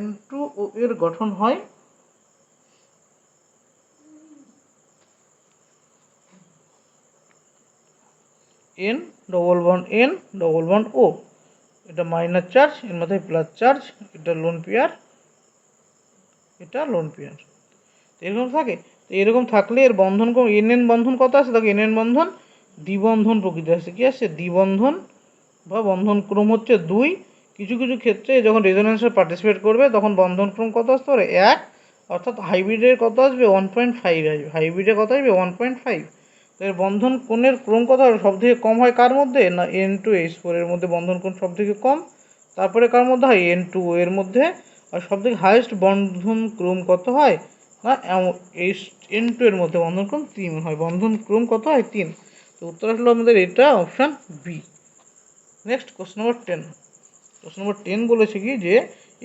N2O এর গঠন হয় N ডবল বন্ড O, এটা মাইনাস চার্জ, এর মাথায় প্লাস চার্জ, এটা লোন পেয়ার, এটা লোন পেয়ার, এরকম থাকে। তো এরকম থাকলে এর বন্ধন NN বন্ধন কত আছে দেখো, NN বন্ধন দ্বিবন্ধন প্রকৃতি আছে, কি আছে, দ্বিবন্ধন বা বন্ধন ক্রম হচ্ছে 2। কিছু কিছু ক্ষেত্রে যখন রেজোনেন্সে পার্টিসিপেট করবে তখন বন্ধন ক্রম কত আসতে পারে, 1, অর্থাৎ হাইব্রিডের কত আসবে, 1.5 আসবে, হাইব্রিডের কত আসবে 1.5। তো এর বন্ধন কোণের ক্রম কত হবে, সব থেকে কম হয় কার মধ্যে না, N2H4 এর মধ্যে বন্ধন কোণ সব থেকে কম। তারপরে কার মধ্যে হয়, N2O এর মধ্যে। আর সব থেকে হাইয়েস্ট বন্ধন ক্রম কত হয় না, N2 এর মধ্যে বন্ধন ক্রম 3 হয়, বন্ধন ক্রম কত হয় 3। তো উত্তর আসলে আমাদের এটা option B. Next question number 10। Question number 10 বলেছে কি যে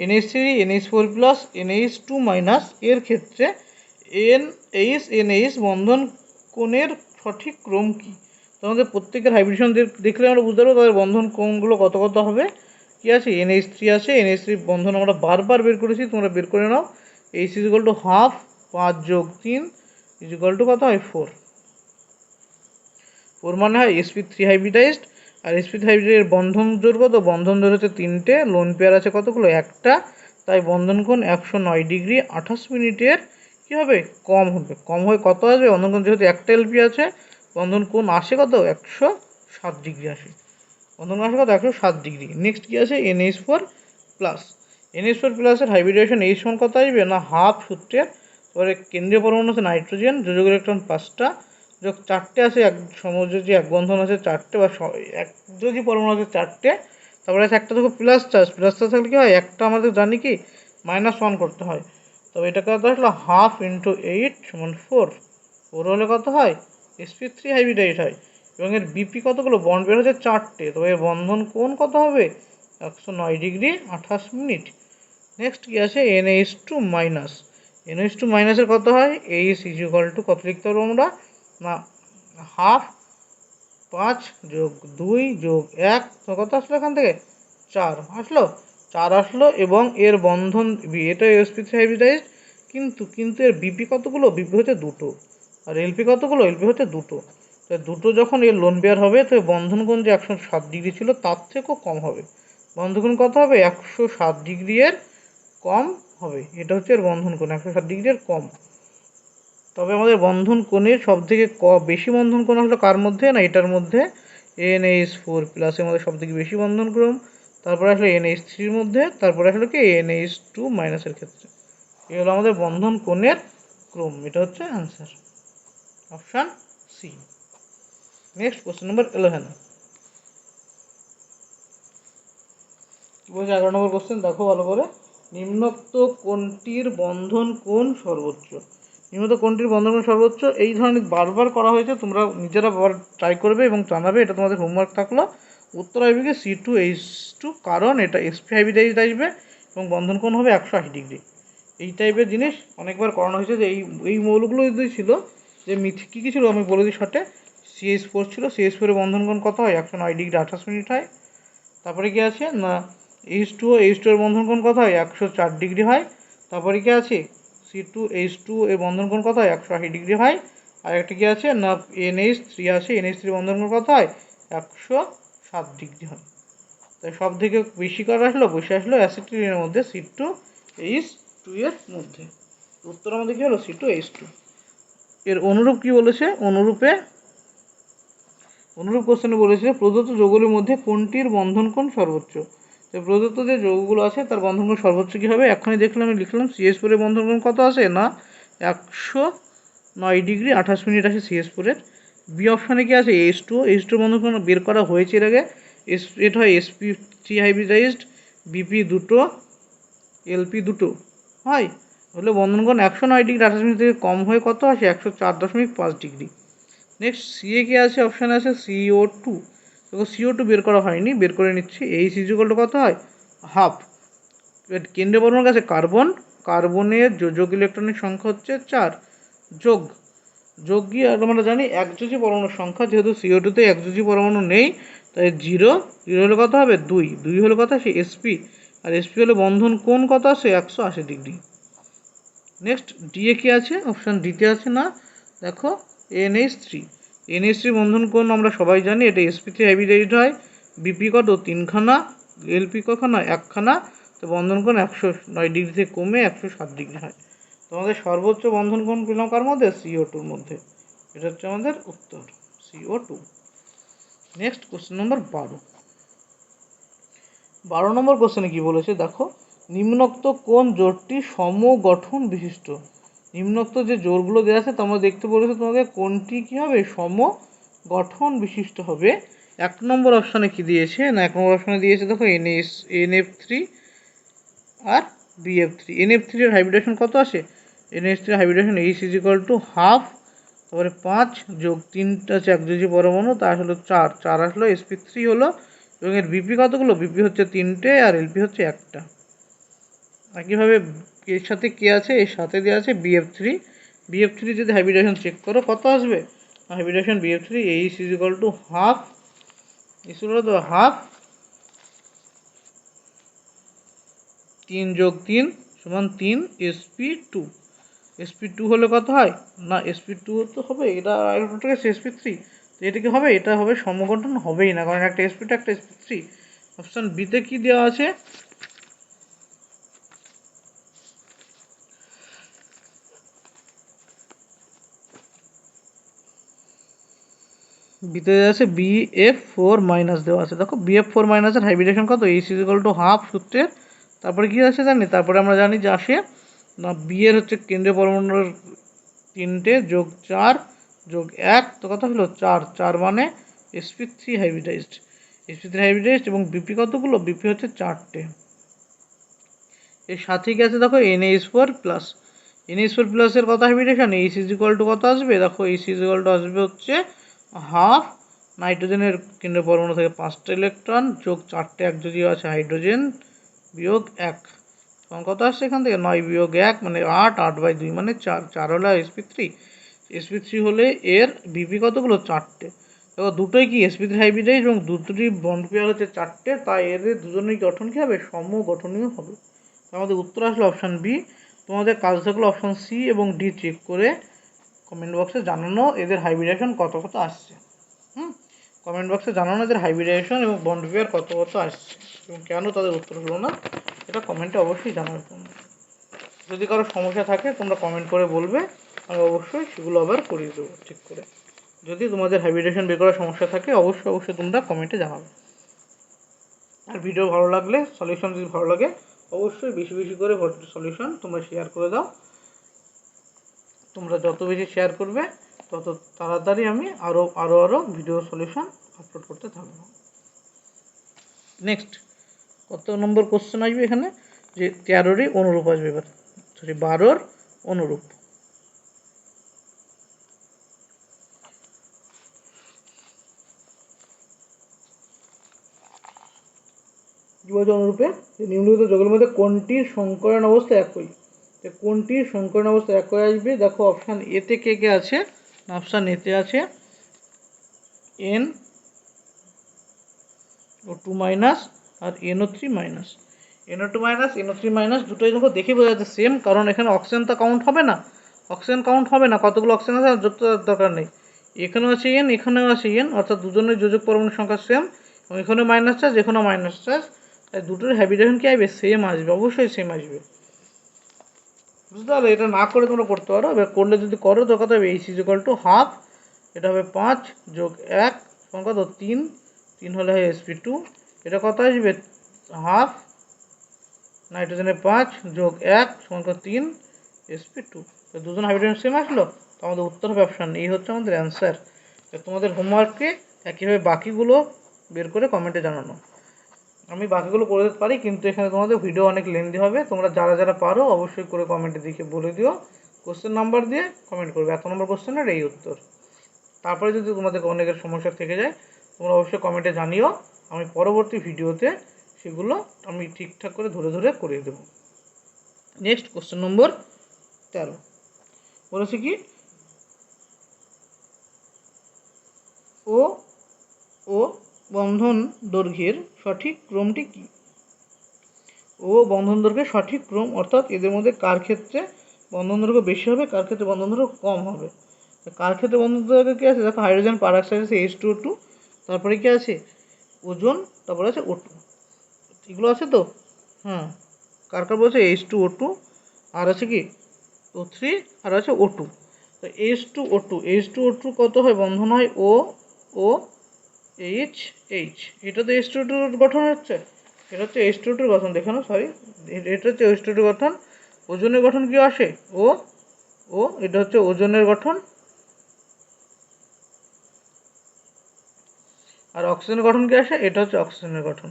NH3 NH4 plus NH2 minus এর ক্ষেত্রে NH বন্ধন কোণের সঠিক ক্রম কী। তো আমাদের প্রত্যেকের হাইব্রিডেশন দেখলে আমরা বুঝতে পারবো তাদের বন্ধন কোণগুলো কত কত হবে। কি আছে, NH3 আছে, NH3 বন্ধন আমরা বারবার বের করেছি, তোমরা বের করে নাও। H = হাফ, 5 যোগ 3 = কত হয়, 4। 4 মানে হয় sp3 হাইব্রিডাইজড। আর sp3 হাইব্রিডের বন্ধন জোর কত, বন্ধন জোর হচ্ছে 3টে, লোন পেয়ার আছে কতগুলো, একটা। তাই বন্ধন কোণ 109 ডিগ্রি 28 মিনিটের কী হবে, কম হবে। কম হয়ে কত আসবে, বন্ধন কোণ যেহেতু একটা এলপি আছে, বন্ধন কোণ আসে কত, 107 ডিগ্রি আসে, বন্ধন কোণ আসে কত, 107 ডিগ্রি। নেক্সট কী আছে, NH4 প্লাস। NH4 প্লাসের হাইব্রিডেশন H সমান কত আসবে না, হাফ সূত্রের। এবারে কেন্দ্রীয় পরমাণু আছে নাইট্রোজেন, যোজক ইলেকট্রন 5টা যোগ 4টে আছে, এক সমযোজী এক বন্ধন আছে 4টে, বা একযোজী পরমাণু আছে 4টে। তারপরে আছে একটা দেখো প্লাস চার্জ থাকলে কী হয়, একটা আমাদের জানি কি -1 করতে হয়। তবে এটা কত আসলে হাফ × 8 = 4। 4 হলে কত হয়, sp3 হাইব্রিডাইজ হয়। এবং এর বিপি কতগুলো, বন্ড বের হচ্ছে 4টে। তবে এর বন্ধন কোণ কত হবে, 109 ডিগ্রি 28 মিনিট। নেক্সট কী আছে, NH2 মাইনাস। NH2 মাইনাসের কত হয়, H = কত লিখতে পারবো আমরা না, হাফ 5 যোগ 2 যোগ 1, তো কত আসলো এখান থেকে, 4 আসলো, 4 আসলো। এবং এর বন্ধন এটা sp3 হাইব্রিডাইজড, কিন্তু এর বিপি কতগুলো, বিপি হচ্ছে 2টো। আর এলপি কতগুলো, এলপি হচ্ছে 2টো। তো দুটো যখন এর লোন পেয়ার হবে তো বন্ধন কোণ যে 107 ডিগ্রি ছিল তার থেকেও কম হবে। বন্ধন কোণ কত হবে? 107 ডিগ্রি এর কম হবে। এটা হচ্ছে এর বন্ধন কোণ, 107 ডিগ্রি এর কম। তবে আমাদের বন্ধন কোণের সব থেকে বেশি বন্ধন কোণ হলো কার মধ্যে? না এটার মধ্যে, NH4 প্লাসের মধ্যে সব থেকে বেশি বন্ধন কোণ। তারপরে আসলে NH3 মধ্যে, তারপরে আসলে কি NH2 মাইনাসের ক্ষেত্রে। এই হলো আমাদের বন্ধন কোণের ক্রম। এটা হচ্ছে answer, option C. Next question number 11 কি বলছে? 11 নম্বর কোশ্চেন দেখো ভালো করে। নিম্নোক্ত কোনটির বন্ধন কোণ সর্বোচ্চ? নিম্নোক্ত কোনটির বন্ধন কোণ সর্বোচ্চ, এই ধরনের বারবার করা হয়েছে, তোমরা নিজেরা ট্রাই করবে এবং জানাবে। এটা তোমাদের হোমওয়ার্ক থাকলো। উত্তর আসবে কি C2H2, কারণ এটা sp হাইব্রিডাইজড আসবে এবং বন্ধন কোণ হবে 180 ডিগ্রি। এই টাইপের জিনিস অনেকবার করানো হয়েছে। যে এই মৌলগুলো যদি ছিল যে কী কী ছিল আমি বলে দিই শর্টে। CH4 ছিল, CH4 এর বন্ধন কোণ কত হয়? 109 ডিগ্রি 28 মিনিট হয়। তারপরে কি আছে না H2O, H2 এর বন্ধন কোণ কত হয়? 104 ডিগ্রি হয়। তারপরে কি আছে C2H2 এর বন্ধন কোণ কত হয়? 180 ডিগ্রি হয়। আর একটা কি আছে না NH3 আছে, NH3 বন্ধন কোণ কত হয়? 107 ডিগ্রি হয়। তাই সব থেকে বেশি কার আসলো? বসে আসলো অ্যাসিটিলিনের মধ্যে, C2H2 এর মধ্যে। উত্তর আমাদের কি হলো? C2H2। এর অনুরূপ কি বলেছে? অনুরূপ কোশ্চেনে বলেছে প্রদত্ত যৌগগুলির মধ্যে কোনটির বন্ধন কোণ সর্বোচ্চ। তো প্রদত্ত যে যৌগগুলো আছে তার বন্ধন কোণ সর্বোচ্চ কী হবে? এখনই দেখলাম, আমি লিখলাম CH4 এর বন্ধন কোণ কত আসে না 109 ডিগ্রি 28 মিনিট আসে CH4 এর। বি অপশানে কি আছে? H2O, H2 বন্ধন কোণ বের করা হয়েছে এর আগে। এটা হয় sp3 হাইব্রিডাইজড, BP দুটো, LP দুটো হয়, হলে বন্ধন কোণ 109 ডিগ্রি 28 মিনিট থেকে কম হয়ে কত আসে? 104.5 ডিগ্রি। নেক্সট সিএ কি আছে? অপশানে আছে CO2। দেখো CO2 বের করা হয়নি, বের করে নিচ্ছি। H ইকুয়াল টু কত হয়? হাফ। কেন্দ্রীয় পরমাণুর কাছে কার্বনের যোজক ইলেকট্রনের সংখ্যা হচ্ছে 4। যোগ কি আমরা জানি একযোজী পরমাণুর সংখ্যা, যেহেতু CO2তে একযোজী পরমাণু নেই তাই 0 হলে কত হবে? 2 হলে কত আসে? SP। আর SP হলে বন্ধন কোণ কত আসে? 180 ডিগ্রি। নেক্সট ডিএ কি আছে? অপশান ডিতে আছে না দেখো NH3 বন্ধন কোণ আমরা সবাই জানি, এটা sp3 হাইব্রিডাইজড হয়। BP কত? 3খানা, LP কখানা? 1খানা। তো বন্ধন কোণ 109 ডিগ্রি থেকে কমে 107 ডিগ্রি হয়। তোমাদের সর্বোচ্চ বন্ধন কোণ পেলাম কার মধ্যে? CO2 মধ্যে। এটা হচ্ছে আমাদের উত্তর, CO2। নেক্সট কোশ্চেন নম্বর 12 নম্বর কোশ্চেনে কি বলেছে দেখো। নিম্নোক্ত কোন জোড়টি সমগঠন বিশিষ্ট? নিম্নোক্ত যে জোড়গুলো দেওয়া আছে তোমরা দেখতে বলেছে তোমাকে কোনটি কি হবে? সমগঠন বিশিষ্ট হবে। 1 নম্বর অপশানে কি দিয়েছে না 1 নম্বর অপশানে দিয়েছে দেখো NF3 আর BF3। NF3 এর হাইব্রিডেশন কত আসে? NH3 হাইব্রিডেশন H = হাফ, তারপরে 5 যোগ 3টা আছে একযোজী পরমাণু, তার হলো 4 আসলো sp3 হলো। এবং এর বিপি কতগুলো? বিপি হচ্ছে 3টে আর এলপি হচ্ছে 1টা। একইভাবে এর সাথে কে আছে? এর সাথে দেওয়া আছে BF3 যদি হাইব্রিডেশন চেক করো কত আসবে? হাইব্রিডেশন BF3 H = হাফ, হাফ 3 যোগ 3 সমান 3 sp2 হলে কত হয় না sp2 তো হবে, এটা sp3, তো এটা কি হবে? এটা হবে সমগঠন হবেই না, কারণ একটা sp2 একটা sp3। অপশান বিতে কি দেওয়া আছে? বিতে দেওয়া আছে BF4 মাইনাস দেওয়া আছে। দেখো BF4 মাইনাসের হাইব্রিডেশন কত? H = হাফ সূত্রের। তারপরে কি আছে জানি? তারপরে আমরা জানি যে আসে না বি এর হচ্ছে কেন্দ্রীয় পরমাণুর 3টে যোগ 4 যোগ 1, তো কত হলো? 4 মানে sp3 হাইব্রিডাইজড। এবং বিপি কতগুলো? বিপি হচ্ছে 4টে। এর সাথে কি আছে দেখো NH4 প্লাস। NH4 প্লাসের কত হাইব্রিডেশন? H = কত আসবে? দেখো H = আসবে হচ্ছে হাফ। নাইট্রোজেনের কেন্দ্রীয় পরমাণু থেকে 5টা ইলেকট্রন যোগ 4টে একযোজী আছে হাইড্রোজেন বিয়োগ 1, তখন কত আসছে এখান থেকে? 9 বিয়োগ 1 মানে 8/2 মানে 4 হলো sp3 হলে এর বিপি কতগুলো? 4টে। দেখো দুটোই কি sp3 হাইব্রিডাইজড এবং দুটোরই বন্ড পেয়ার হচ্ছে 4টে, তাই এদের দুজনেই গঠন কি হবে? সমগঠনীয় হবে। আমাদের উত্তর আসলে অপশান বি। তোমাদের কাজ থাকলো অপশান সি এবং ডি চেক করে কমেন্ট বক্সে জানানো এদের হাইব্রিডেশন কত কত আসছে। কমেন্ট বক্সে জানানো এদের হাইব্রিডেশন এবং বন্ড পেয়ার কত কত আসছে এবং কেন তাদের উত্তর হলো না, এটা কমেন্টে অবশ্যই জানাবে তোমরা। যদি কারো সমস্যা থাকে তোমরা কমেন্ট করে বলবে, আমি অবশ্যই সেগুলো আবার করিয়ে দেবো ঠিক করে। যদি তোমাদের হাইব্রিডেশন বের করার সমস্যা থাকে অবশ্যই তোমরা কমেন্টে জানাবে। আর ভিডিও ভালো লাগলে, সলিউশন যদি ভালো লাগে অবশ্যই বেশি বেশি করে সলিউশন তোমরা শেয়ার করে দাও। তোমরা যত বেশি শেয়ার করবে তত তাড়াতাড়ি আমি আরও ভিডিও সলিউশন আপলোড করতে থাকবো। নেক্সট কত নম্বর কোশ্চেন আসবে এখানে, যে 13রই অনুরূপ আসবে, এবার 12র অনুরূপ। কি বলছে অনুরূপে, যে নিম্নলিখিত যৌগের মধ্যে কোনটির সংকরণ অবস্থা একই, কোনটির সংকরণ অবস্থা একই আসবে। দেখো অপশান এতে কে কে আছে, অপশান এতে আছে NO2 মাইনাস আর NO3 minus. NO2 minus NO3 minus দুটোই দেখো দেখে বোঝা যাচ্ছে সেম, কারণ এখানে অক্সিজেন তো কাউন্ট হবে না, কতগুলো অক্সিজেন আছে যুক্ত দরকার নেই। এখানেও আছে N, এখানেও আছে N, অর্থাৎ দুজনের যোজক পরমাণুর সংখ্যা সেম, এবং এখানেও মাইনাস চার্জ, এখানেও মাইনাস চার্জ, তাই দুটোর হাইব্রিডেশন কি আসবে, সেম আসবে, অবশ্যই সেম আসবে। বুঝতে পারলে? এটা না করে তোমরা করতে পারো, এবার করলে যদি করো তো কত হবে, H=12, এটা হবে 5 যোগ 1 সমান কত 3, 3 হলে হয় sp2, এটা কত আসবে হাফ নাইট্রোজেনের 5 যোগ 1 সমান কত 3 sp2। তো দুজন হাইড্রোজেন সেম আসলো, তো আমাদের উত্তর হবে অপশান এই হচ্ছে আমাদের অ্যান্সার। তোমাদের হোমওয়ার্কে একইভাবে বাকিগুলো বের করে কমেন্টে জানানো। আমি বাকিগুলো করে দিতে পারি, কিন্তু এখানে তোমাদের ভিডিও অনেক লেন্দি হবে। তোমরা যারা যারা পারো অবশ্যই করে কমেন্টে দিকে বলে দিও, কোশ্চেন নাম্বার দিয়ে কমেন্ট করবে, এত নম্বর কোশ্চেনের এই উত্তর। তারপরে যদি তোমাদের অনেকের সমস্যা থেকে যায় তোমরা অবশ্যই কমেন্টে জানিও, আমি পরবর্তী ভিডিওতে সেগুলো আমি ঠিকঠাক করে ধরে ধরে করিয়ে দেবো। নেক্সট কোশ্চেন নম্বর 13 বলেছে কি, ও বন্ধন দৈর্ঘ্যের সঠিক ক্রমটি কি। ও বন্ধন দৈর্ঘ্যের সঠিক ক্রম, অর্থাৎ এদের মধ্যে কার ক্ষেত্রে বন্ধন দৈর্ঘ্য বেশি হবে, কার ক্ষেত্রে বন্ধন দৈর্ঘ্য কম হবে। কার ক্ষেত্রে বন্ধন দৈর্ঘ্য কী আছে, দেখো হাইড্রোজেন পারঅক্সাইড আছে H2O2, তারপরে কি আছে ওজোন, তারপরে আছে O2, এগুলো আছে তো। কার বলছে H2O2, আর আছে কি O3, আর আছে O2। তো H2O2 কত হয়, বন্ধন হয় OH, এটা তো H2O2 গঠন হচ্ছে, এটা হচ্ছে H2O2 গঠন, দেখে না সরি, এটা হচ্ছে H2O2 গঠন। ওজনের গঠন কি আসে ও, এটা হচ্ছে ওজনের গঠন। আর অক্সিজেনের গঠন কি আসে, এটা হচ্ছে অক্সিজেনের গঠন।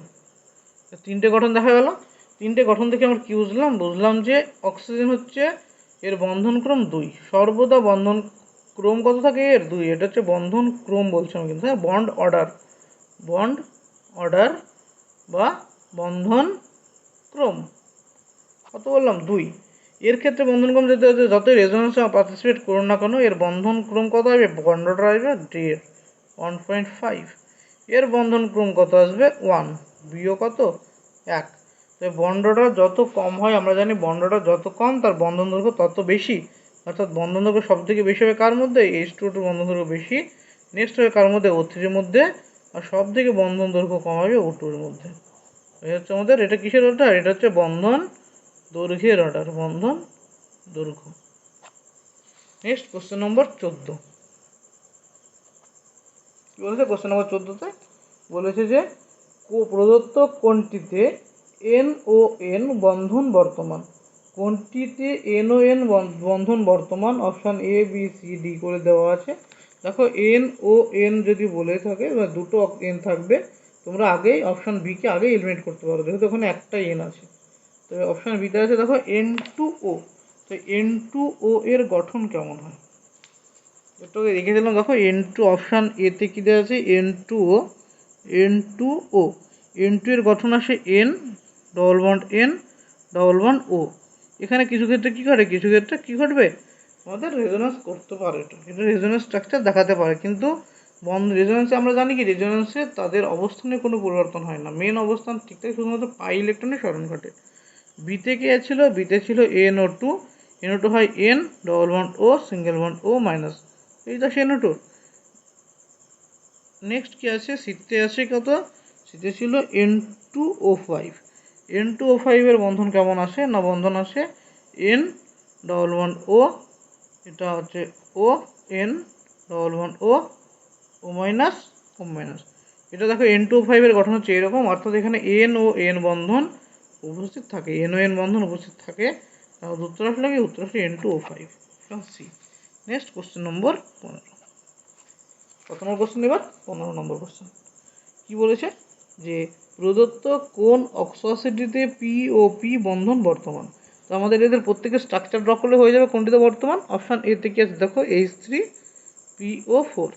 তিনটে গঠন দেখা গেল। তিনটে গঠন থেকে আমরা কি বুঝলাম যে অক্সিজেন হচ্ছে এর বন্ধন ক্রম 2, সর্বদা বন্ধন ক্রম কত থাকে এর 2, এটা হচ্ছে বন্ধন ক্রম বলছি আমি কিন্তু, হ্যাঁ বন্ড অর্ডার বা বন্ধন ক্রম কত বললাম 2। এর ক্ষেত্রে বন্ধন ক্রম যতই রেজোনেন্সে পার্টিসিপেট করুন না কেন এর বন্ধন ক্রম কত আসবে, বন্ড অর্ডার আসবে 1.5, এর বন্ধন ক্রম কত আসবে 1, বিও কত 1। তো বন্ড অর্ডার যত কম হয়, আমরা জানি বন্ড অর্ডার যত কম তার বন্ধন দৈর্ঘ্য তত বেশি, অর্থাৎ বন্ধন দৈর্ঘ্য সব থেকে বেশি হবে কার মধ্যে, H2O2 বন্ধন দৈর্ঘ্য বেশি, নেক্সট হবে কার মধ্যে, O3-এর মধ্যে, আর সব থেকে বন্ধন দৈর্ঘ্য কম হবে O2-এর মধ্যে। এই হচ্ছে আমাদের, এটা কিসের অর্ডার, এটা হচ্ছে বন্ধন দৈর্ঘ্যের অর্ডার, বন্ধন দৈর্ঘ্য। নেক্সট কোশ্চেন নম্বর 14 কি বলেছে, কোশ্চেন নম্বর 14তে বলেছে যে প্রদত্ত কোনটিতে NON বন্ধন বর্তমান, কোনটিতে NON বন্ধন বর্তমান, অপশান ABCD করে দেওয়া আছে। দেখো NON যদি বলে থাকে দুটো N থাকবে, তোমরা আগেই অপশান বিকে আগেই এলিমিনেট করতে পারো, যেহেতু ওখানে একটা N আছে। তো অপশান বিতে আছে দেখো N2O, তো N2O এর গঠন কেমন হয়, এটাকে রেখে দিলাম। দেখো N2 অপশান এতে কী দেওয়া আছে, N2O, N2 এর গঠন আসে N ডবল বন্ড O। এখানে কিছু ক্ষেত্রে কী ঘটে, কিছু ক্ষেত্রে কী ঘটবে, আমাদের রেজোনেন্স করতে পারে, এটা রেজোনেন্স স্ট্রাকচার দেখাতে পারে, কিন্তু রেজোনেন্সে আমরা জানি কি, রেজোনেন্সে তাদের অবস্থানে কোনো পরিবর্তন হয় না, মেন অবস্থান ঠিক থাকে, শুধুমাত্র পাই ইলেকট্রনের স্মরণ ঘটে। বিতে কে ছিল, বিতে ছিল NO2, NO2 হয় N double bond O single bond O minus, এই তো সে NO2। নেক্সট কি আছে, সিতে আছে কত, সিতে ছিল N2O5। N2O5 এর বন্ধন কেমন আসে না, বন্ধন আসে N ডবল বন্ড O, এটা হচ্ছে O N double bond O ও মাইনাস ও মাইনাস। এটা দেখো N2O5 এর গঠন হচ্ছে এরকম, অর্থাৎ এখানে N ও N বন্ধন উপস্থিত থাকে, N ও N বন্ধন উপস্থিত থাকে, তাহলে উত্তর আসলে কি, উত্তর আসলে N2O5, সি। নেক্সট কোশ্চেন নম্বর 15। কত নম্বর কোশ্চেন এবার, 15 নম্বর কোশ্চেন। কি বলেছে যে প্রদত্ত কোন অক্সিসিটিতে পি ও পি বন্ধন বর্তমান। তো আমাদের এদের প্রত্যেকের স্ট্রাকচার ড্র করলে হয়ে যাবে কোনটিতে বর্তমান। অপশান এ থেকে আছে দেখো H3PO4।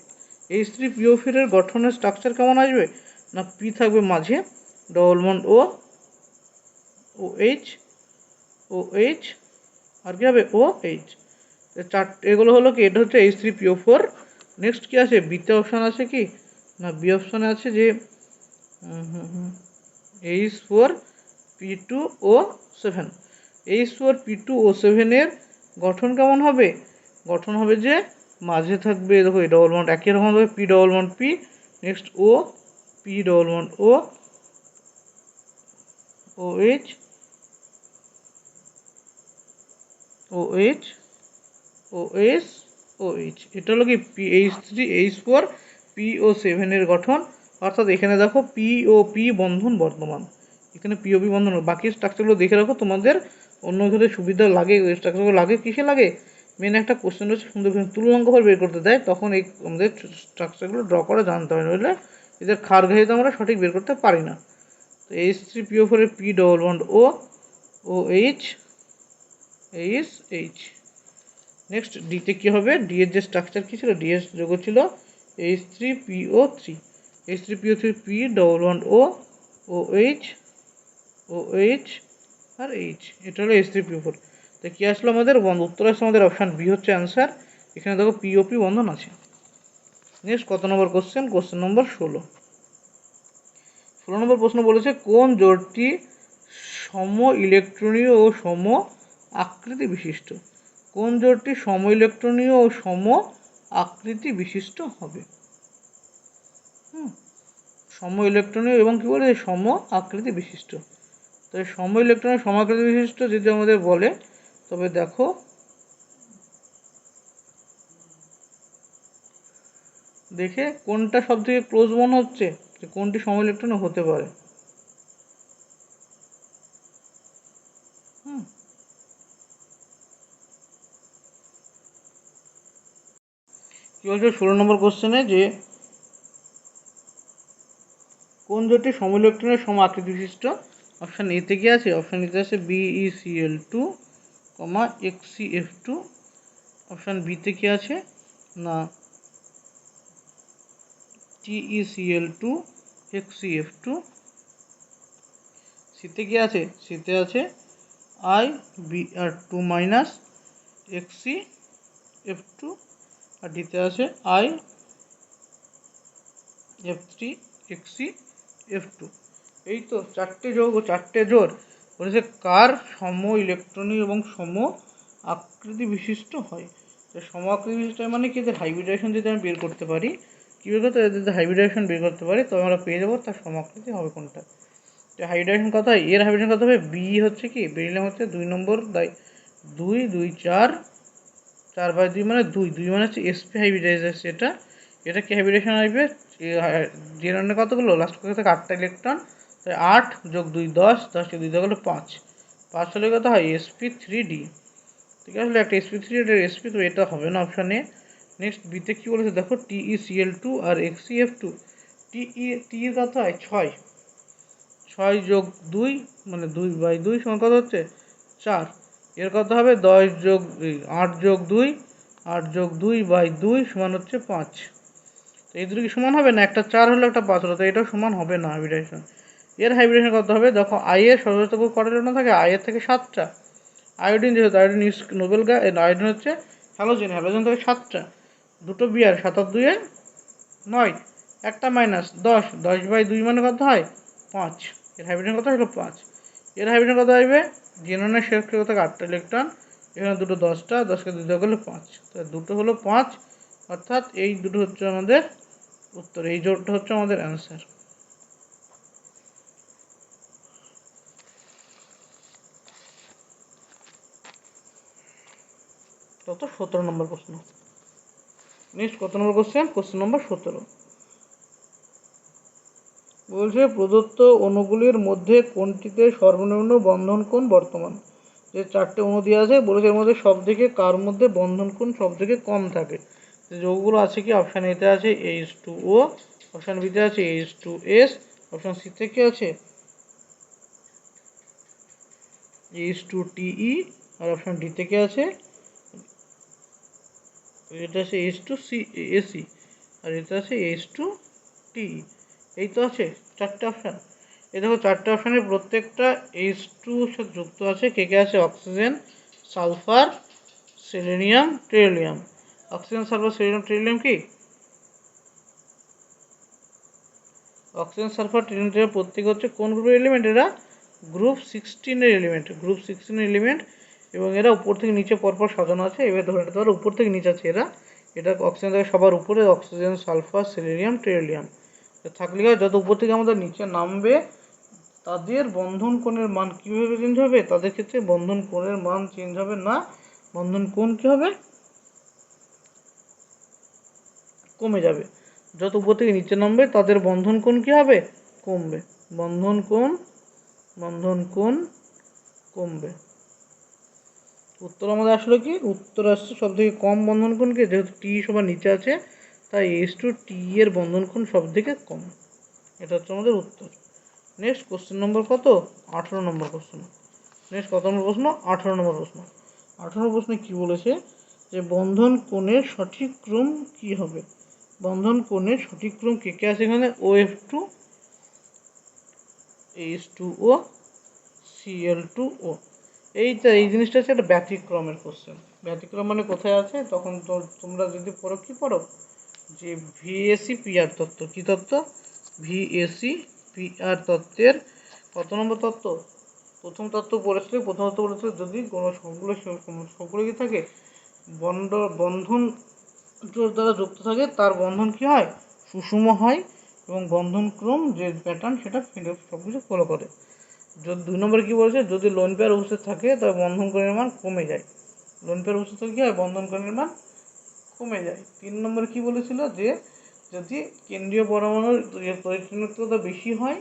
H3PO4 এর গঠনের স্ট্রাকচার কেমন আসবে না, পি থাকবে মাঝে, double bond O OH OH আর কি হবে OH। চারটে এগুলো হলো কি, এটা হচ্ছে H3PO4। নেক্সট কি আছে, বিতে অপশান আছে কি না, বি অপশানে আছে যে H4P2O7। H4P2O7 এর গঠন কেমন হবে, গঠন হবে যে মাঝে থাকবে দেখো এই ডবল বন্ড একই রকম হবে, P double bond P, next O P double bond O OH OH OS OH। এটা হলো কি H3H4PO7 এর গঠন, অর্থাৎ এখানে দেখো POP বন্ধন বর্তমান, এখানে POP বন্ধন। বাকি স্ট্রাকচারগুলো দেখে রাখো, তোমাদের অন্য ক্ষেত্রে সুবিধা লাগে, ওই স্ট্রাকচারগুলো লাগে কিসে লাগে, মেন একটা কোশ্চেন হচ্ছে সুন্দর তুলনাঙ্ক ফল বের করতে দেয়, তখন এই আমাদের স্ট্রাকচারগুলো ড্র করে জানতে হয়, নইলে এদের খারঘাইতে আমরা সঠিক বের করতে পারি না। তো H3PO4 এর P double bond O OH H। Next ডিতে কী হবে, ডি এর যে স্ট্রাকচার কী ছিল, ডি এর যোগ ছিল H3PO3। H3PO3 P double bond O OH OH আর H, এটা হলো H3PO4। তো কী আসলো আমাদের উত্তর আসলে আমাদের অপশান বি হচ্ছে অ্যান্সার। এখানে দেখো পিওপি বন্ধন আছে। নেক্সট কত নম্বর কোশ্চেন, কোশ্চেন নম্বর 16। 16 নম্বর প্রশ্ন বলেছে কোন জোড়টি সম ইলেকট্রনীয় ও সম আকৃতি বিশিষ্ট। কোন জোড়টি সম ইলেকট্রনীয় ও সম আকৃতি বিশিষ্ট হবে। সম ইলেকট্রনীয় এবং কি বলে সম আকৃতি বিশিষ্ট। তো সম ইলেকট্রনীয় সম আকৃতি বিশিষ্ট যদি আমাদের বলে, তবে দেখো দেখে কোনটা সব থেকে ক্লোজ মনে হচ্ছে, যে কোনটি সম ইলেকট্রনীয় হতে পারে। কি বলছে 16 নম্বর কোশ্চেনে যে কোন জোটটি সম ইলেকট্রনের সম আকৃতি বিশিষ্ট। অপশান এ থেকে আছে, অপশান এতে আছে BeCl2, XCF2। অপশান বি থেকে আছে না TeCl2, XCF2। সিতে কি আছে, সিতে আছে IBr2 মাইনাস XCF2, আর ডিতে আছে IF3 XCF2। এই তো চারটে যোগ ও চারটে জোর বলেছে কার সম ইলেকট্রনীয় এবং সম আকৃতি বিশিষ্ট হয়। তো সম আকৃতি বিশিষ্ট মানে কি, যে হাইব্রিডাইজেশন যদি আমি বের করতে পারি, কী বের করতে, যদি হাইব্রিডাইজেশন বের করতে পারি তবে আমরা পেয়ে যাবো তার সম আকৃতি হবে কোনটা। তো হাইব্রিডাইজেশন কত হয়, এর হাইব্রিডাইজেশন কত হবে, বি হচ্ছে কি বেরিলাম হচ্ছে 2 নম্বর, তাই 2 2 4 4/2 মানে 2 2 মানে হচ্ছে sp হাইব্রিডাইজেশন। এটা কি হাইব্রিডাইজেশন আসবে, জেনারেল কতগুলো লাস্ট থেকে থাকে 8টা ইলেকট্রন, তাই 8 যোগ 2 10, 10 2 2 হলো 5, 5 হলে কত হয় sp3d। ঠিক আছে, একটা sp3 এটা sp, তো এটা হবে না অপশানে। নেক্সট বিতে কী বলেছে দেখো TeCl2 আর XCF2। টি এর কত হয় 6, 6 যোগ 2 মানে 2/2 সমান কত হচ্ছে 4। এর কত হবে 10 যোগ 8 যোগ 2, 8 যোগ 2/2 সমান হচ্ছে 5। তো এই দুটো কি সমান হবে না, একটা 4 হলো একটা 5 হলো, তো এটাও সমান হবে না হাইব্রিডাইজেশন। এর হাইব্রিডাইজেশন কত হবে দেখো, আই এর সর্বোচ্চ কটা ইলেকট্রন থাকে, আই এর থেকে 7টা। আয়োডিন যেহেতু iodine use Nobel gas, iodine হচ্ছে হ্যালোজেন, হ্যালোজেন থেকে 7টা, দুটো বিয়ার 7 আর 2 9, একটা মাইনাস 10, 10/2 মানে কত হয় 5। এর হাইব্রিডাইজেশন কত হলো 5। এর হাইব্রিডাইজেশন কত আসবে, জেননের শেষ থেকে 8টা ইলেকট্রন, এখানে দুটো 10টা, 10কে 2 যোগ করলে 5, তাহলে দুটো হলো 5, অর্থাৎ এই দুটো হচ্ছে আমাদের উত্তর, এই জোড়টা হচ্ছে আমাদের অ্যান্সার। কত 17 নম্বর প্রশ্ন। নেক্সট কত নম্বর কোশ্চেন? কোশ্চেন নম্বর 17 বলছে প্রদত্ত অণুগুলির মধ্যে কোনটিতে সর্বনিম্ন বন্ধন কোণ বর্তমান? যে 4টে অণু দেওয়া আছে, বলেছে এর মধ্যে সব থেকে কার মধ্যে বন্ধন কোণ সব থেকে কম থাকে। যৌগগুলো আছে কি? অপশান এতে আছে H2O, অপশান বিতে আছে H2S, অপশান সিতে কি আছে H2TE, আর অপশান ডিতে কি আছে? এটা আছে H2AC, আর এটা আছে H2TE। এই তো আছে 4টে অপশান। এই দেখো 4টে অপশানের প্রত্যেকটা H2 সাথে যুক্ত আছে। কে কে আছে? Oxygen, sulphur, selenium, tellurium. Oxygen, sulphur, selenium, tellurium কি? অক্সিজেন, সালফার, টেরিলিয়াম প্রত্যেকে হচ্ছে কোন গ্রুপের এলিমেন্ট? এরা গ্রুপ 16 এলিমেন্ট, গ্রুপ 16 এলিমেন্ট, এবং এরা উপর থেকে নিচে পরপর সাজানো আছে। এবার ধরে নিতে পারো উপর থেকে নিচে আছে এরা। এটা অক্সিজেন থেকে সবার উপরে অক্সিজেন, সালফার, সেলেনিয়াম, টেরিলিয়াম থাকলে যত উপর থেকে আমাদের নিচে নামবে তাদের বন্ধন কোণের মান কীভাবে চেঞ্জ হবে? তাদের ক্ষেত্রে বন্ধন কোণের মান চেঞ্জ হবে না, বন্ধন কোণ কী হবে? কমে যাবে। যত উপর থেকে নিচে নামবে তাদের বন্ধন কোণ কী হবে? কমবে। বন্ধন কোণ কমবে। উত্তর আমাদের আসলে কি? উত্তর আসছে সব থেকে কম বন্ধন কোণকে, যেহেতু টি সবার নিচে আছে তাই H2T এর বন্ধন কোণ সব থেকে কম। এটা হচ্ছে আমাদের উত্তর। নেক্সট কোশ্চেন নম্বর কত? 18 নম্বর কোশ্চেন। নেক্সট কত নম্বর প্রশ্ন? 18 নম্বর প্রশ্ন। 18 প্রশ্নে কি বলেছে? যে বন্ধন কোণের সঠিক ক্রম কি হবে? বন্ধন কোণের সঠিক ক্রম কে কে আছে এখানে? OF2, H2O, Cl2O। এই জিনিসটা হচ্ছে একটা ব্যতিক্রমের কোশ্চেন। ব্যতিক্রম মানে কোথায় আছে? তখন তো তোমরা যদি পড়ো কি পড়ো? যে ভিএসি পিআর তত্ত্ব। কি তত্ত্ব? ভিএসি পিআর তত্ত্বের কত নম্বর তত্ত্ব? প্রথম তত্ত্ব পড়েছিল। প্রথম তত্ত্ব পড়েছিল যদি কোনো সবগুলো কি থাকে বন্ধন দ্বারা যুক্ত থাকে তার বন্ধন কি হয়? সুষম হয়, এবং বন্ধন ক্রম যে প্যাটার্ন সেটা সব কিছু ফলো করে। যদি 2 নম্বরে কী বলেছে? যদি লোন পেয়ার উপস্থিত থাকে তবে বন্ধন কোণের মান কমে যায়। লোন পেয়ার উপস্থিত থাকলে কী হয়? বন্ধন কোণের মান কমে যায়। 3 নম্বরে কী বলেছিল? যে যদি কেন্দ্রীয় পরমাণুর তড়িৎচুম্বকত্বতা বেশি হয়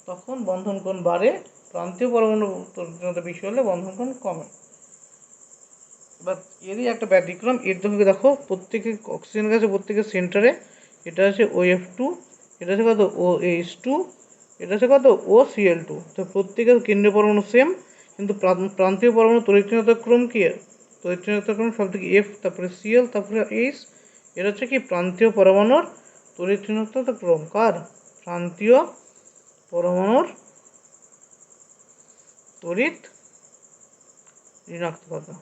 তখন বন্ধন কোণ বাড়ে, প্রান্তীয় পরমাণুর তড়িৎচুম্বকত্বতা বেশি হলে বন্ধন কোণ কমে। এবার এরই একটা ব্যতিক্রম। এর থেকে দেখো প্রত্যেকে অক্সিজেনের কাছে প্রত্যেকের সেন্টারে এটা আছে OF2, এটা আছে কত? OH2, এটা আছে কত? OCl2। তো প্রত্যেকের কেন্দ্রীয় পরমাণু সেম, কিন্তু প্রান্তীয় পরমাণু তড়িৎচুম্বকত্ব ক্রম কি? তড়িৎচুম্বকত্ব ক্রম সব থেকে F, তারপরে Cl, তারপরে H। এটা হচ্ছে কি? প্রান্তীয় পরমাণুর তড়িৎচুম্বকত্ব ক্রম। কার? প্রান্তীয় পরমাণুর তড়িৎ ঋণাত্মকতা।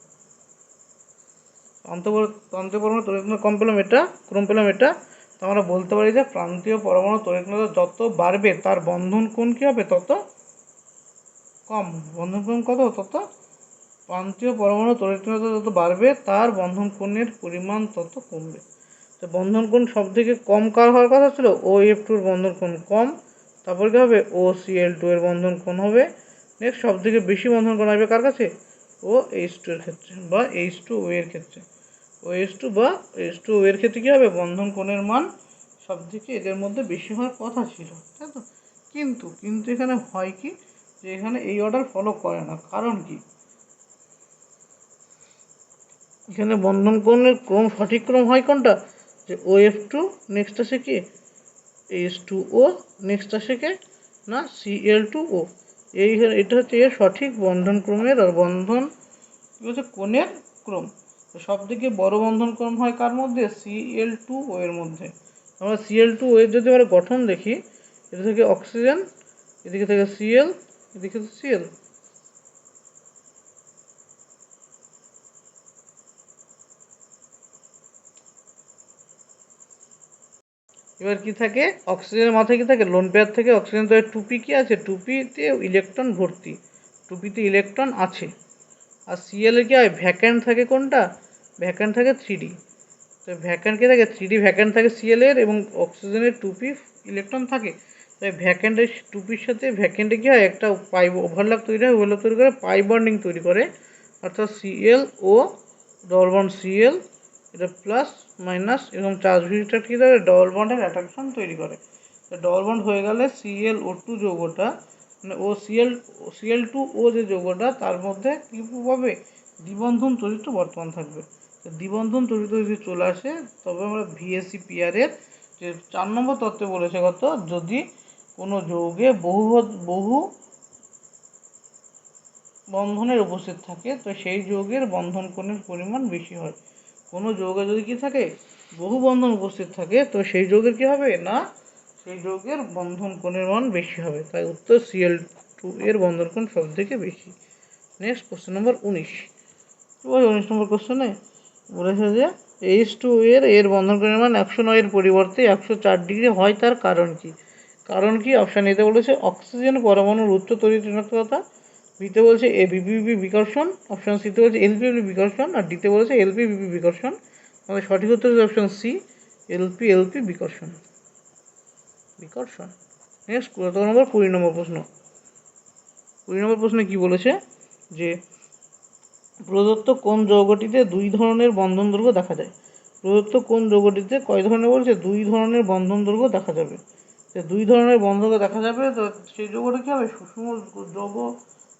প্রান্তীয় পরমাণু তড়িৎচুম্বকত্ব কম পেলাম, এটা ক্রম পেলাম এটা। তো আমরা বলতে পারি যে প্রান্তীয় পরমাণু তড়িৎচুম্বকত্ব যত বাড়বে তার বন্ধন কোণ কী হবে? তত কম। বন্ধন কোণ কত? তত প্রান্তীয় পরমাণু তড়িৎচুম্বকত্ব যত বাড়বে তার বন্ধন কোণের পরিমাণ তত কমবে। তো বন্ধন কোণ সব থেকে কম কার হওয়ার কথা ছিল? OF2 এর বন্ধন কোণ কম। তারপর কী হবে? OCl2 এর বন্ধন কোণ হবে। নেক্সট সব থেকে বেশি বন্ধন কোণ আসবে কার কাছে? OH2 এর ক্ষেত্রে বা H2O এর ক্ষেত্রে। OH2 বা H2O এর ক্ষেত্রে কী হবে? বন্ধন কোণের মান সব থেকে এদের মধ্যে বেশি হওয়ার কথা ছিল, তাই তো? কিন্তু এখানে হয় কি? যে এখানে এই অর্ডার ফলো করে না। কারণ কি? এখানে বন্ধন কোণের ক্রম সঠিক ক্রম হয় কোনটা? যে OF2, নেক্সট আসে কি? H2O, নেক্সট আসে কে? না Cl2O। এটা হচ্ছে এর সঠিক বন্ধন ক্রমের আর বন্ধন কী হচ্ছে? কোণের ক্রম। তো সব থেকে বড় বন্ধন ক্রম হয় কার মধ্যে? Cl2O এর মধ্যে। আমরা Cl2O এর যদি আমরা গঠন দেখি, এটা থেকে অক্সিজেন, এদিকে থেকে Cl, এদিকে থেকে Cl। এবার কি থাকে? অক্সিজেনের মাথায় কি থাকে? লোন পেয়ার থেকে অক্সিজেন তো টুপি কি আছে? টুপিতে ইলেকট্রন ভর্তি, টুপিতে ইলেকট্রন আছে। আর সিএল এর কি হয়, ভ্যাকেন্ট থাকে কোনটা, ভ্যাকেন্ট থাকে 3D। তো ভ্যাকেন্ট কি থাকে, 3D ভ্যাকেন্ট থাকে সিএল এর, এবং অক্সিজেনের 2p ইলেকট্রন থাকে। তাই ভ্যাকেন্টের 2pর সাথে ভ্যাকেন্টে কি হয়, একটা পাই ওভারল্যাপ তৈরি হয়, ওভারল্যাপ তৈরি করে পাই বন্ডিং তৈরি করে, অর্থাৎ সিএল ও ডবল বন্ড সিএল, এটা প্লাস মাইনাস এবং চার্জ ভিজিটার কী করে ডবল বন্ডের অ্যাট্রাকশন তৈরি করে। তো ডবল বন্ড হয়ে গেলে ClO2 যৌগটা, মানে Cl2O যে যৌগটা, তার মধ্যে কী পাবে, দ্বিবন্ধন তড়িৎ বর্তমান থাকবে। তো দ্বিবন্ধন তড়িৎ যদি চলে আসে, তবে আমরা VSEPR এর যে 4 নম্বর তত্ত্বে বলেছে কত, যদি কোনো যৌগে বহু বন্ধনের উপস্থিত থাকে, তো সেই যৌগের বন্ধন কোণের পরিমাণ বেশি হয়। কোনো যৌগে যদি কি থাকে, বহু বন্ধন উপস্থিত থাকে, তো সেই যৌগের কি হবে না, সেই যৌগের বন্ধন কোণের মান বেশি হবে। তাই উত্তর Cl2 এর বন্ধন কোণ সব থেকে বেশি। নেক্সট কোশ্চেন নম্বর 19। 19 নম্বর কোশ্চেনে বলেছে যে H2 এর বন্ধন কোণের মান 109 এর পরিবর্তে 104 ডিগ্রি হয়, তার কারণ কি? কারণ কি? অপশান এতে বলেছে অক্সিজেন পরমাণুর উচ্চ তড়িৎ ঋণাত্মকতা, বিতে বলছে বিপিবি বিকর্ষণ, অপশান সিতে বলছে এলপিএলপি বিকর্ষণ, আর ডিতে বলেছে এলপিবিপি বিকর্ষণ। আমাদের সঠিক উত্তর হচ্ছে অপশান সি, এলপি বিকর্ষণ। নেক্সট কত নম্বর, 20 নম্বর প্রশ্ন। 20 নম্বর প্রশ্নে কি বলেছে যে প্রদত্ত কোন যৌগটিতে 2 ধরনের বন্ধন দৈর্ঘ্য দেখা যায়। প্রদত্ত কোন যৌগটিতে কয় ধরনের বলছে, 2 ধরনের বন্ধন দৈর্ঘ্য দেখা যাবে। তো 2 ধরনের বন্ধন দেখা যাবে, তো সেই যৌগটা কী হবে, সুষম যৌগ